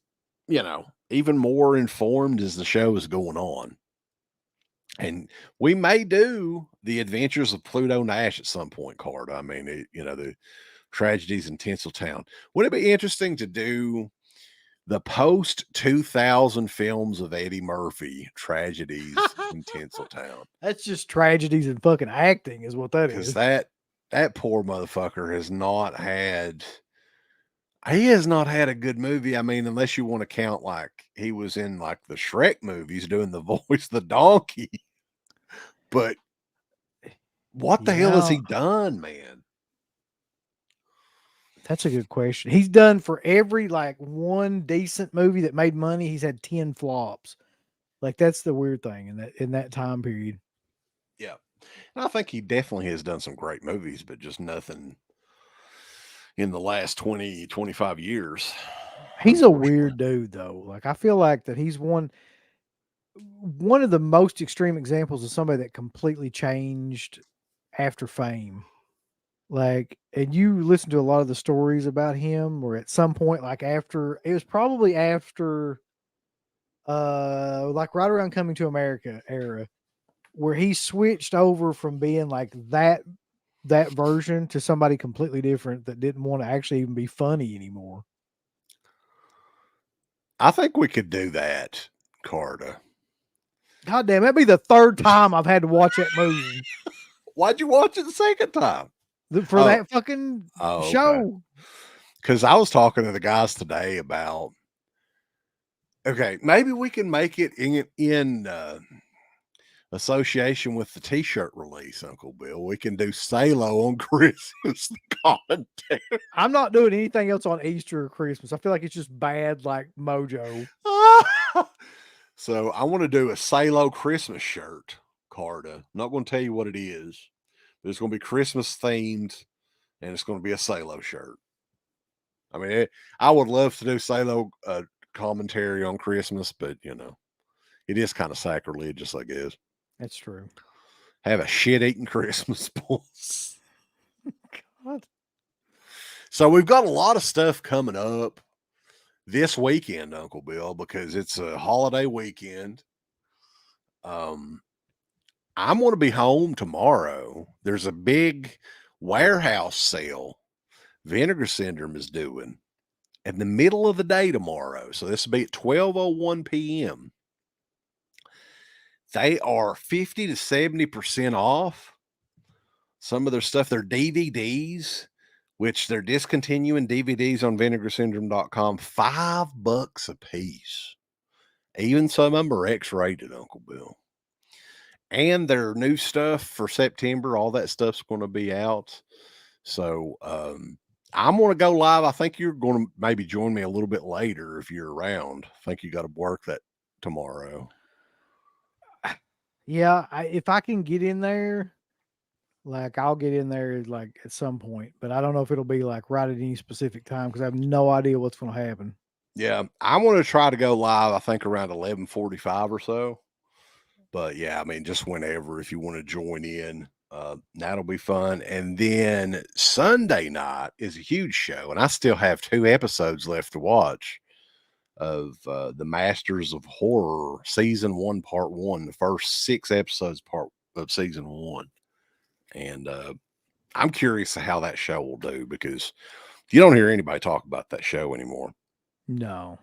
you know, even more informed as the show is going on. And we may do the Adventures of Pluto Nash at some point, Carter. I mean, you know, the Tragedies in Tinseltown. Would it be interesting to do the post 2000 films of Eddie Murphy, Tragedies in Tinseltown? That's just tragedies and fucking acting, is what that Because is. that poor motherfucker he has not had a good movie. I mean, unless you want to count like he was in like the Shrek movies doing the voice the donkey. But what the hell has Yeah, he done, man? that's a good question. He's done for every like one decent movie that made money, he's had 10 flops. Like that's the weird thing in that time period. Yeah. And I think he definitely has done some great movies, but just nothing in the last 20, 25 years, He's a unfortunately. weird dude though. Like I feel like that he's one of the most extreme examples of somebody that completely changed after fame. Like, and you listen to a lot of the stories about him, or at some point, like after it was probably after, like right around Coming to America era, where he switched over from being like that version to somebody completely different that didn't want to actually even be funny anymore. I think we could do that, Carter. God damn, that'd be the third time I've had to watch that movie Why'd you watch it the second time? for Oh, that fucking okay. show. Because I was talking to the guys today about, okay, maybe we can make it in association with the T-shirt release, Uncle Bill. We can do Salo on Christmas commentary. I'm not doing anything else on Easter or Christmas. I feel like it's just bad, like mojo. So I want to do a Salo Christmas shirt, Carta. I'm not going to tell you what it is, but it's going to be Christmas themed, and it's going to be a Salo shirt. I mean, I would love to do Salo commentary on Christmas, but you know, it is kind of sacrilegious, I guess. That's true. Have a shit-eating Christmas, boys. God. So we've got a lot of stuff coming up this weekend, Uncle Bill, because it's a holiday weekend. I'm going to be home tomorrow. There's a big warehouse sale Vinegar Syndrome is doing in the middle of the day tomorrow. So this will be at 12:01 p.m. They are 50 to 70% off some of their stuff. Their DVDs, which they're discontinuing DVDs on vinegarsyndrome.com, $5 a piece. Even some of them are X-rated, Uncle Bill. And their new stuff for September, all that stuff's going to be out. So I'm going to go live. I think you're going to maybe join me a little bit later if you're around. I think you got to work that tomorrow. Yeah, if I can get in there, like I'll get in there like at some point, but I don't know if it'll be like right at any specific time because I have no idea what's going to happen. Yeah, I'm going to try to go live, I think around 11:45 or so. But yeah, I mean, just whenever, if you want to join in, that'll be fun. And then Sunday night is a huge show, and I still have 2 episodes left to watch of the Masters of Horror season 1, part 1, the first 6 episodes part of season 1. And I'm curious how that show will do because you don't hear anybody talk about that show anymore. No,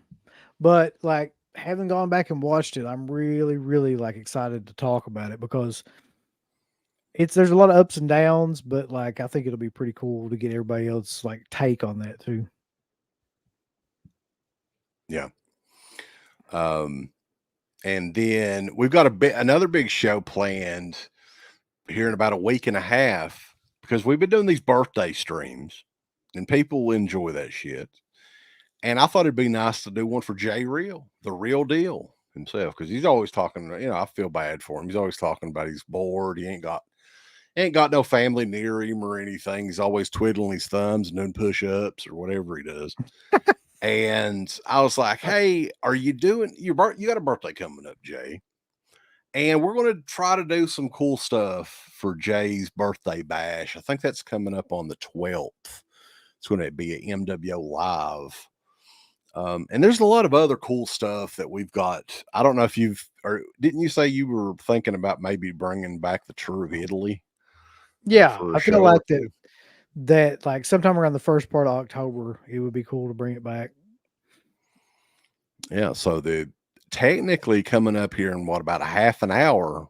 but like having gone back and watched it, I'm really, really like excited to talk about it because there's a lot of ups and downs, but like I think it'll be pretty cool to get everybody else like take on that too. Yeah. And then we've got another big show planned here in about a week and a half because we've been doing these birthday streams and people enjoy that shit. And I thought it'd be nice to do one for Jay Real, the real deal himself, because he's always talking, you know, I feel bad for him. He's always talking about he's bored. He ain't got no family near him or anything. He's always twiddling his thumbs and doing push-ups or whatever he does. And I was like, hey, are you doing you got a birthday coming up, Jay? And we're going to try to do some cool stuff for Jay's birthday bash. I think that's coming up on the 12th. It's going to be at MWO Live. And there's a lot of other cool stuff that we've got. I don't know if didn't you say you were thinking about maybe bringing back the True Italy? Yeah, I feel like that like sometime around the first part of October, it would be cool to bring it back. Yeah, so technically coming up here in about a half an hour,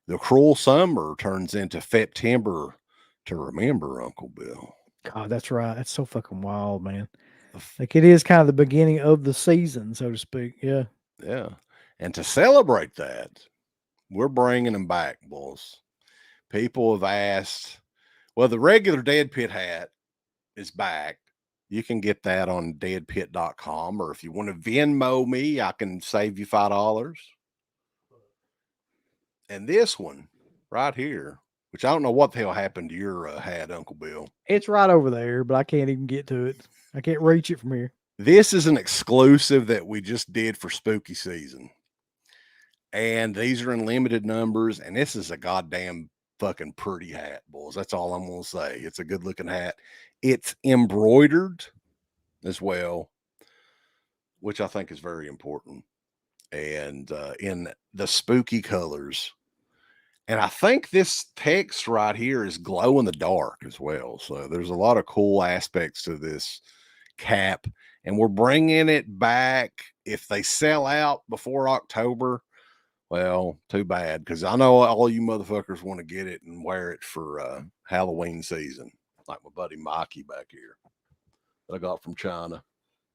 the Cruel Summer turns into September to Remember, Uncle Bill. God, that's right. That's so fucking wild, man. Like it is kind of the beginning of the season, so to speak. Yeah. Yeah. And to celebrate that, we're bringing them back, boys. People have asked, well, the regular Dead Pit hat is back. You can get that on deadpit.com, or if you want to Venmo me, I can save you $5. And this one right here, which I don't know what the hell happened to your hat, Uncle Bill. It's right over there, but I can't even get to it. I can't reach it from here. This is an exclusive that we just did for spooky season. And these are in limited numbers. And this is a goddamn fucking pretty hat, boys. That's all I'm going to say. It's a good looking hat. It's embroidered as well, which I think is very important. And in the spooky colors. And I think this text right here is glow in the dark as well. So there's a lot of cool aspects to this cap. And we're bringing it back. If they sell out before October, well, too bad. Because I know all you motherfuckers want to get it and wear it for Halloween season. Like my buddy Mikey back here that I got from China.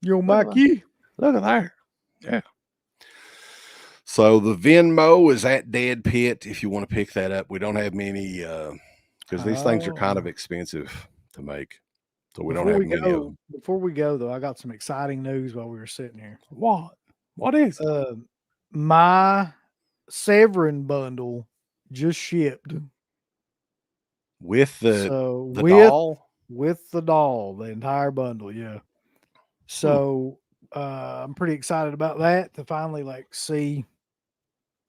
Yo, Mikey. Look at there. Yeah. So the Venmo is at Dead Pit if you want to pick that up. We don't have many because these things are kind of expensive to make. So we don't have many of them. Before we go though, I got some exciting news while we were sitting here. What? What is it? My Severin bundle just shipped With the so doll? with the doll, the entire bundle, yeah. So I'm pretty excited about that to finally like see,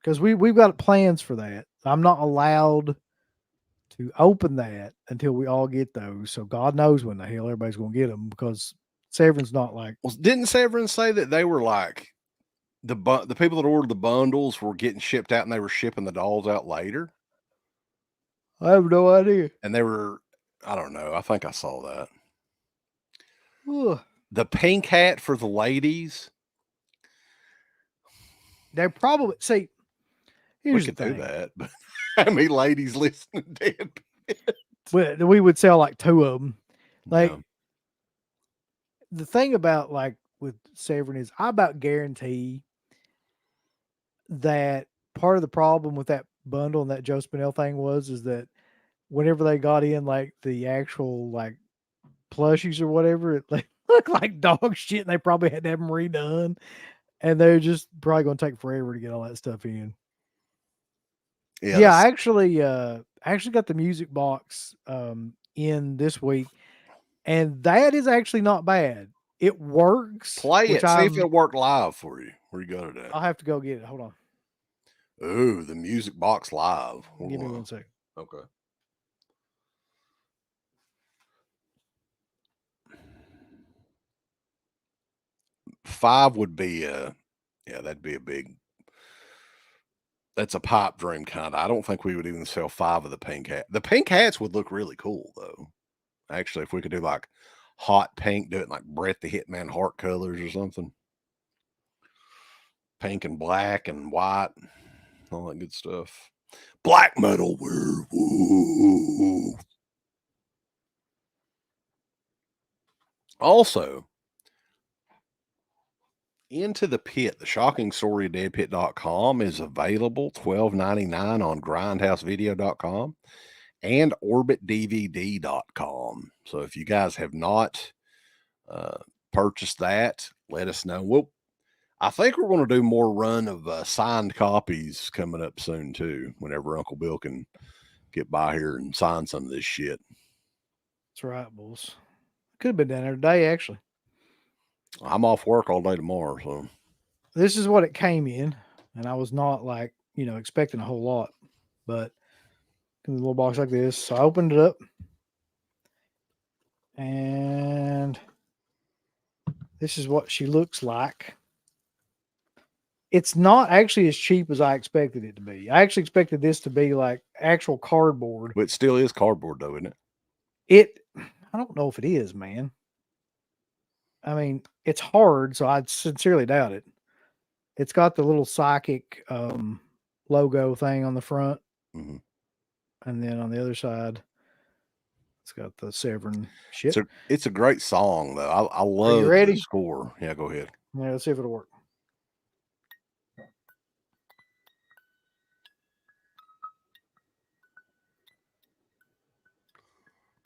because we've got plans for that. I'm not allowed to open that until we all get those. So God knows when the hell everybody's gonna get them, because Severin's not like. Well, didn't Severin say that they were like the people that ordered the bundles were getting shipped out and they were shipping the dolls out later? I have no idea. And they were, I don't know. I think I saw that. Ugh. The pink hat for the ladies. They probably see. Here's We the could do thing. that, but how many ladies listen to Dead Pit? We would sell like 2 of them. Like Yeah. the thing about like with Severin is I about guarantee that part of the problem with that bundle and that Joe Spinell thing is that whenever they got in like the actual like plushies or whatever, it like looked like dog shit, and they probably had to have them redone, and they're just probably going to take forever to get all that stuff in. Yeah, I actually got the music box in this week, and that is actually not bad. It works. Play it. See if it'll work live for you. Where you got it at? I'll have to go get it. Hold on. Ooh, the music box live. Give me 1 second. Okay. $5 would be yeah, that'd be a big. That's a pipe dream kind of. I don't think we would even sell 5 of the pink hat. The pink hats would look really cool though. Actually, if we could do like hot pink, do it like Brett the Hitman Heart colors or something. Pink and black and white, all that good stuff. Black metal werewolf. Also, Into the Pit, the shocking story of deadpit.com is available $12.99 on grindhousevideo.com and orbitdvd.com. So if you guys have not purchased that, let us know. I think we're going to do more run of signed copies coming up soon too, whenever Uncle Bill can get by here and sign some of this shit. That's right, boys. Could have been down there today, actually. I'm off work all day tomorrow, so this is what it came in, and I was not like, expecting a whole lot, but in a little box like this. So I opened it up, and this is what she looks like. It's not actually as cheap as I expected it to be. I actually expected this to be like actual cardboard. But it still is cardboard though, isn't it? I don't know if it is, man. I mean, it's hard, so I sincerely doubt it. It's got the little psychic logo thing on the front. Mm-hmm. And then on the other side, it's got the Severin shit. It's a great song, though. I love the score. Yeah, go ahead. Yeah, let's see if it'll work.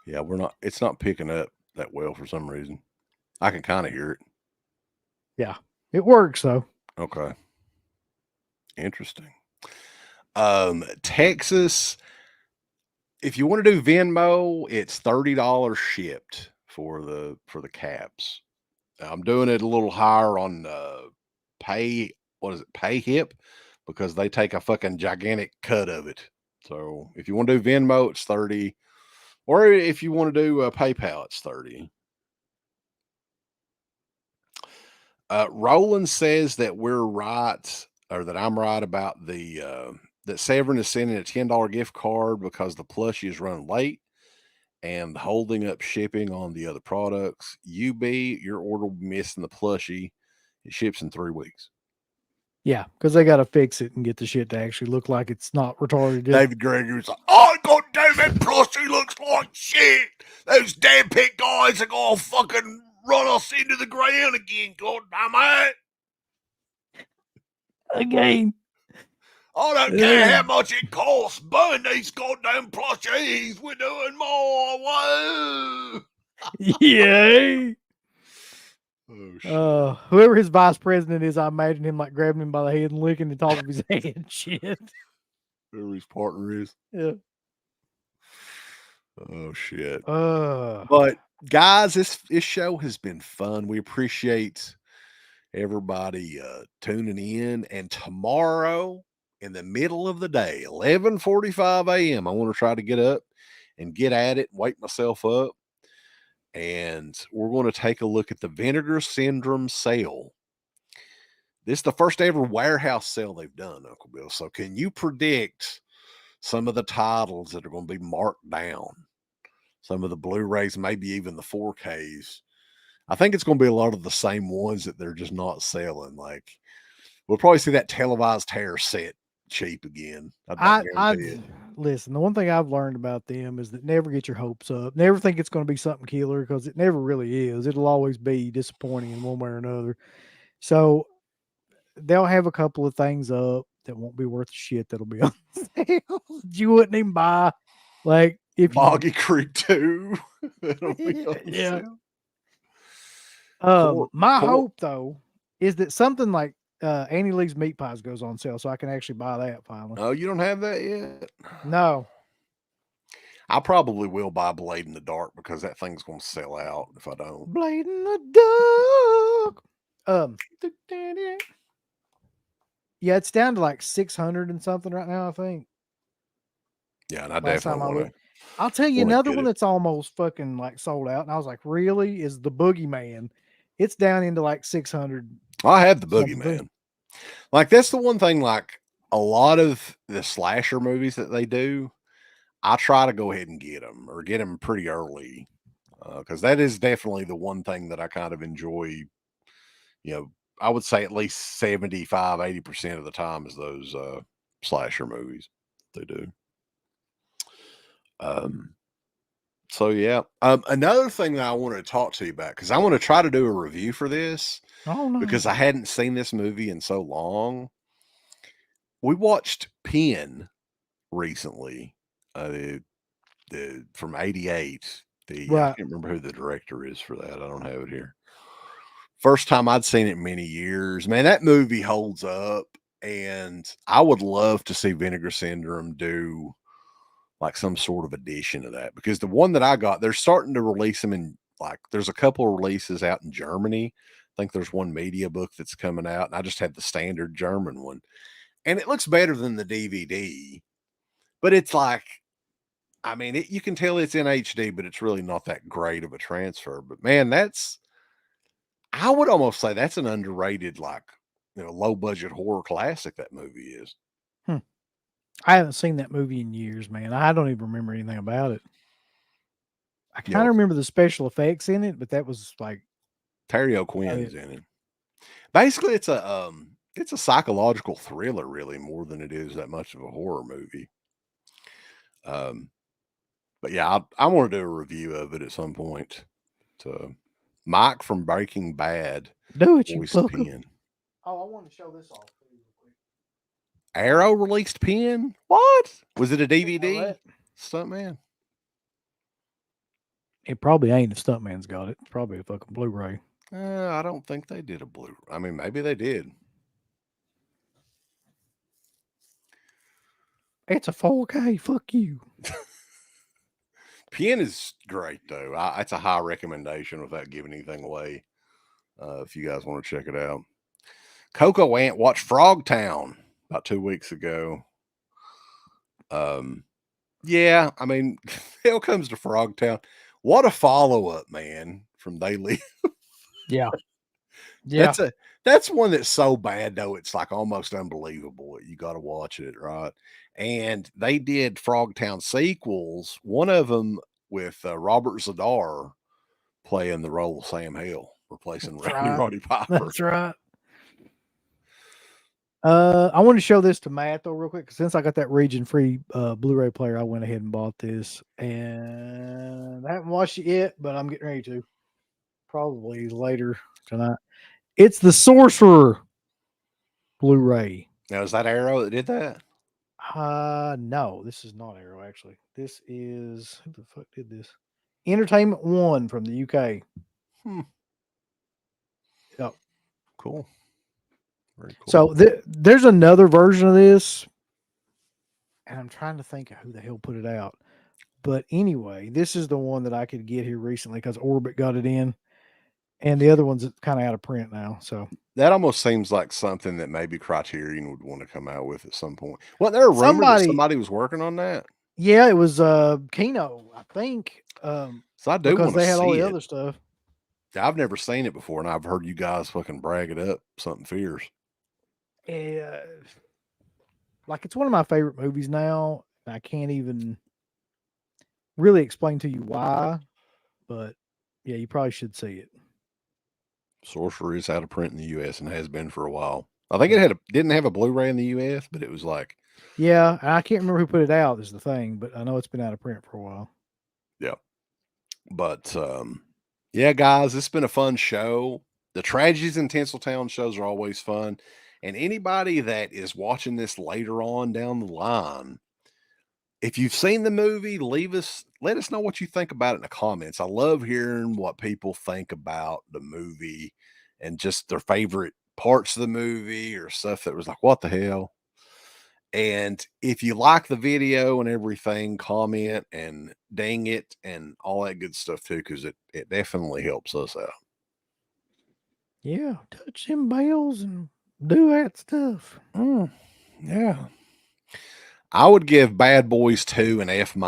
Yeah, it's not picking up that well for some reason. I can kind of hear it. Yeah, it works though. Okay. Interesting. Texas, if you want to do Venmo, it's $30 shipped for the caps. I'm doing it a little higher on Pay Hip, because they take a fucking gigantic cut of it. So if you want to do Venmo, it's 30, or if you want to do PayPal, it's 30. Roland says that we're right, or that I'm right about that Severin is sending a $10 gift card because the plushie is running late and holding up shipping on the other products. Your order will be missing the plushie. It ships in 3 weeks. Yeah, because they got to fix it and get the shit to actually look like it's not retarded. David Gregory's like, oh, god damn it, plushie looks like shit. Those damn pit guys are gonna fucking run us into the ground again, god damn it. Again. I don't care how much it costs. Burn these goddamn plushies. We're doing more. Whoa. Yeah. Oh, shit. Whoever his vice president is, I imagine him like grabbing him by the head and licking the top of his head and shit. Whoever his partner is. Yeah. Oh, shit. Uh, But, guys, this show has been fun. We appreciate everybody tuning in. And tomorrow, in the middle of the day, 11:45 a.m., I want to try to get up and get at it, wake myself up. And we're going to take a look at the Vinegar Syndrome sale. This is the first ever warehouse sale they've done, Uncle Bill. So can you predict some of the titles that are going to be marked down? Some of the Blu-rays, maybe even the 4Ks. I think it's going to be a lot of the same ones that they're just not selling. Like, we'll probably see that televised hair set cheap again. Listen, the one thing I've learned about them is that never get your hopes up. Never think it's going to be something killer, because it never really is. It'll always be disappointing in one way or another. So they'll have a couple of things up that won't be worth shit that'll be on sale. You wouldn't even buy. Like, if Boggy Creek 2. Yeah. My hope though is that something like Annie Lee's Meat Pies goes on sale, so I can actually buy that finally. Oh, you don't have that yet? No. I probably will buy Blade in the Dark, because that thing's going to sell out if I don't. Blade in the Dark. Yeah, it's down to like 600 and something right now, I think. Yeah, and I definitely want to. I'll tell you another one that's almost fucking like sold out, and I was like, really? Is the Boogeyman? It's down into like 600. I have the Boogeyman. Like, that's the one thing, like, a lot of the slasher movies that they do, I try to go ahead and get them pretty early. Because that is definitely the one thing that I kind of enjoy. You know, I would say at least 75, 80% of the time is those slasher movies they do. So yeah. Another thing that I want to talk to you about, because I want to try to do a review for this. Oh no. Because I hadn't seen this movie in so long. We watched Pin recently, from '88. I can't remember who the director is for that. I don't have it here. First time I'd seen it in many years. Man, that movie holds up, and I would love to see Vinegar Syndrome do like some sort of edition of that, because the one that I got, they're starting to release them in, like, there's a couple of releases out in Germany. I think there's one media book that's coming out, and I just had the standard German one, and it looks better than the DVD, but it's like, I mean, you can tell it's in HD, but it's really not that great of a transfer. But man, I would almost say that's an underrated, like, low budget horror classic. That movie is. I haven't seen that movie in years, man. I don't even remember anything about it. I kind of remember the special effects in it, but that was like Terry O'Quinn's in it. Basically, it's a psychological thriller, really, more than it is that much of a horror movie. But yeah, I want to do a review of it at some point. To Mike from Breaking Bad. Do it, you fucker. Oh, I want to show this off. Arrow released Pin? What? Was it a DVD? Stuntman? It probably ain't if Stuntman's got it. It's probably a fucking Blu-ray. I don't think they did a Blu-ray. I mean, maybe they did. It's a 4K. Fuck you. Pin is great, though. It's a high recommendation without giving anything away. If you guys want to check it out. Coco Ant watched Frogtown about 2 weeks ago. Yeah, I mean, hell comes to Frogtown. What a follow-up, man, from They Live. Yeah. Yeah. That's one that's so bad, though, it's like almost unbelievable. You got to watch it, right? And they did Frogtown sequels, one of them with Robert Zadar playing the role of Sam Hill, replacing Roddy Piper. That's right. I want to show this to Matt though real quick. Since I got that region-free Blu-ray player, I went ahead and bought this, and I haven't watched it yet, but I'm getting ready to. Probably later tonight. It's the Sorcerer Blu-ray. Now, is that Arrow that did that? No, this is not Arrow, actually. This is, who the fuck did this? Entertainment One from the UK. Yep. Cool. Very cool. So there's another version of this, and I'm trying to think of who the hell put it out. But anyway, this is the one that I could get here recently because Orbit got it in, and the other one's kind of out of print now. So that almost seems like something that maybe Criterion would want to come out with at some point. Wasn't there a rumor that somebody was working on that? Yeah, it was Kino, I think. So I do because want to they had see all the it. other stuff. I've never seen it before, and I've heard you guys fucking brag it up. Something fierce. Like, it's one of my favorite movies now. I can't even really explain to you why, but yeah, you probably should see it. Sorcery is out of print in the U.S. and has been for a while. I think it didn't have a Blu-ray in the U.S., but it was like, yeah, I can't remember who put it out is the thing, but I know it's been out of print for a while. Yeah, but yeah, guys, it's been a fun show. The Tragedies and Tinseltown shows are always fun, and anybody that is watching this later on down the line, if you've seen the movie, let us know what you think about it in the comments. I love hearing what people think about the movie and just their favorite parts of the movie or stuff that was like, what the hell? And if you like the video and everything, comment and ding it and all that good stuff too, because it definitely helps us out. Yeah, touch them bells and do that stuff. Yeah. I would give Bad Boys 2 an F-. You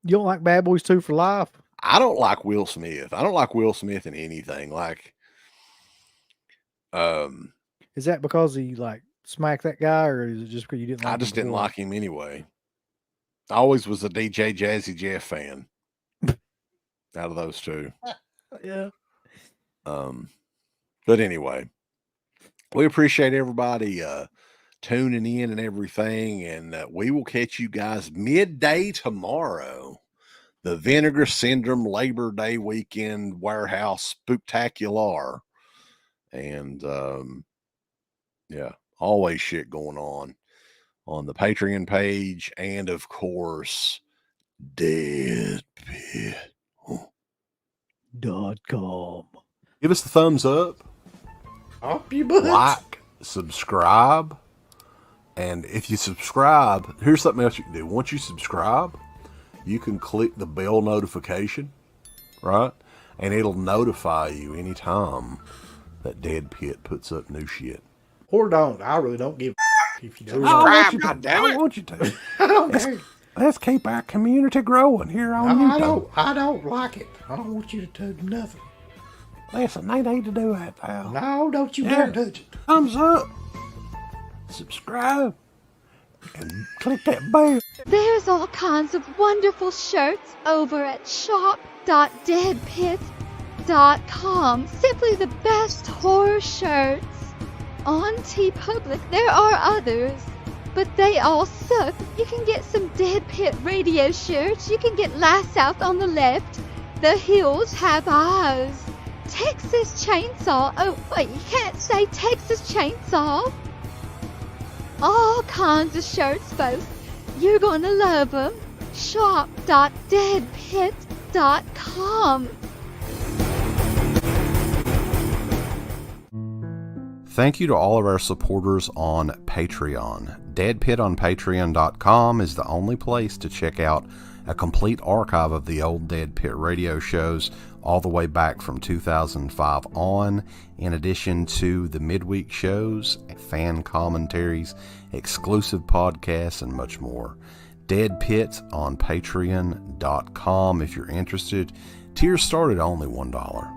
don't like Bad Boys 2 for life? I don't like Will Smith. I don't like Will Smith in anything. Like, is that because he like smacked that guy, or is it just because you didn't like him? I just didn't like him anyway. I always was a DJ Jazzy Jeff fan. Out of those two. Yeah. But anyway, we appreciate everybody tuning in and everything, and we will catch you guys midday tomorrow. The Vinegar Syndrome Labor Day weekend warehouse spooktacular. And yeah, always shit going on the Patreon page, and of course deadpit.com. Give us the thumbs up. Up your butts. Like, subscribe. And if you subscribe, here's something else you can do. Once you subscribe, you can click the bell notification, right? And it'll notify you anytime that Dead Pit puts up new shit. Or don't. I really don't give a if you don't. I want you to. I don't care. Let's keep our community growing here on YouTube. I don't like it. I don't want you to touch nothing. Listen, they need to do that, pal. No, don't you dare touch it. Thumbs up. Subscribe. And click that bell. There's all kinds of wonderful shirts over at shop.deadpit.com. Simply the best horror shirts. On TeePublic, there are others, but they all suck. You can get some Dead Pit radio shirts. You can get Last South on the left. The Hills Have Eyes. Texas Chainsaw. Oh, wait, you can't say Texas Chainsaw. All kinds of shirts, folks. You're gonna love them. Shop.deadpit.com. Thank you to all of our supporters on Patreon. Dead Pit on Patreon.com is the only place to check out a complete archive of the old Dead Pit radio shows all the way back from 2005 on, in addition to the midweek shows, fan commentaries, exclusive podcasts, and much more. Dead Pit on Patreon.com if you're interested. Tiers start at only $1.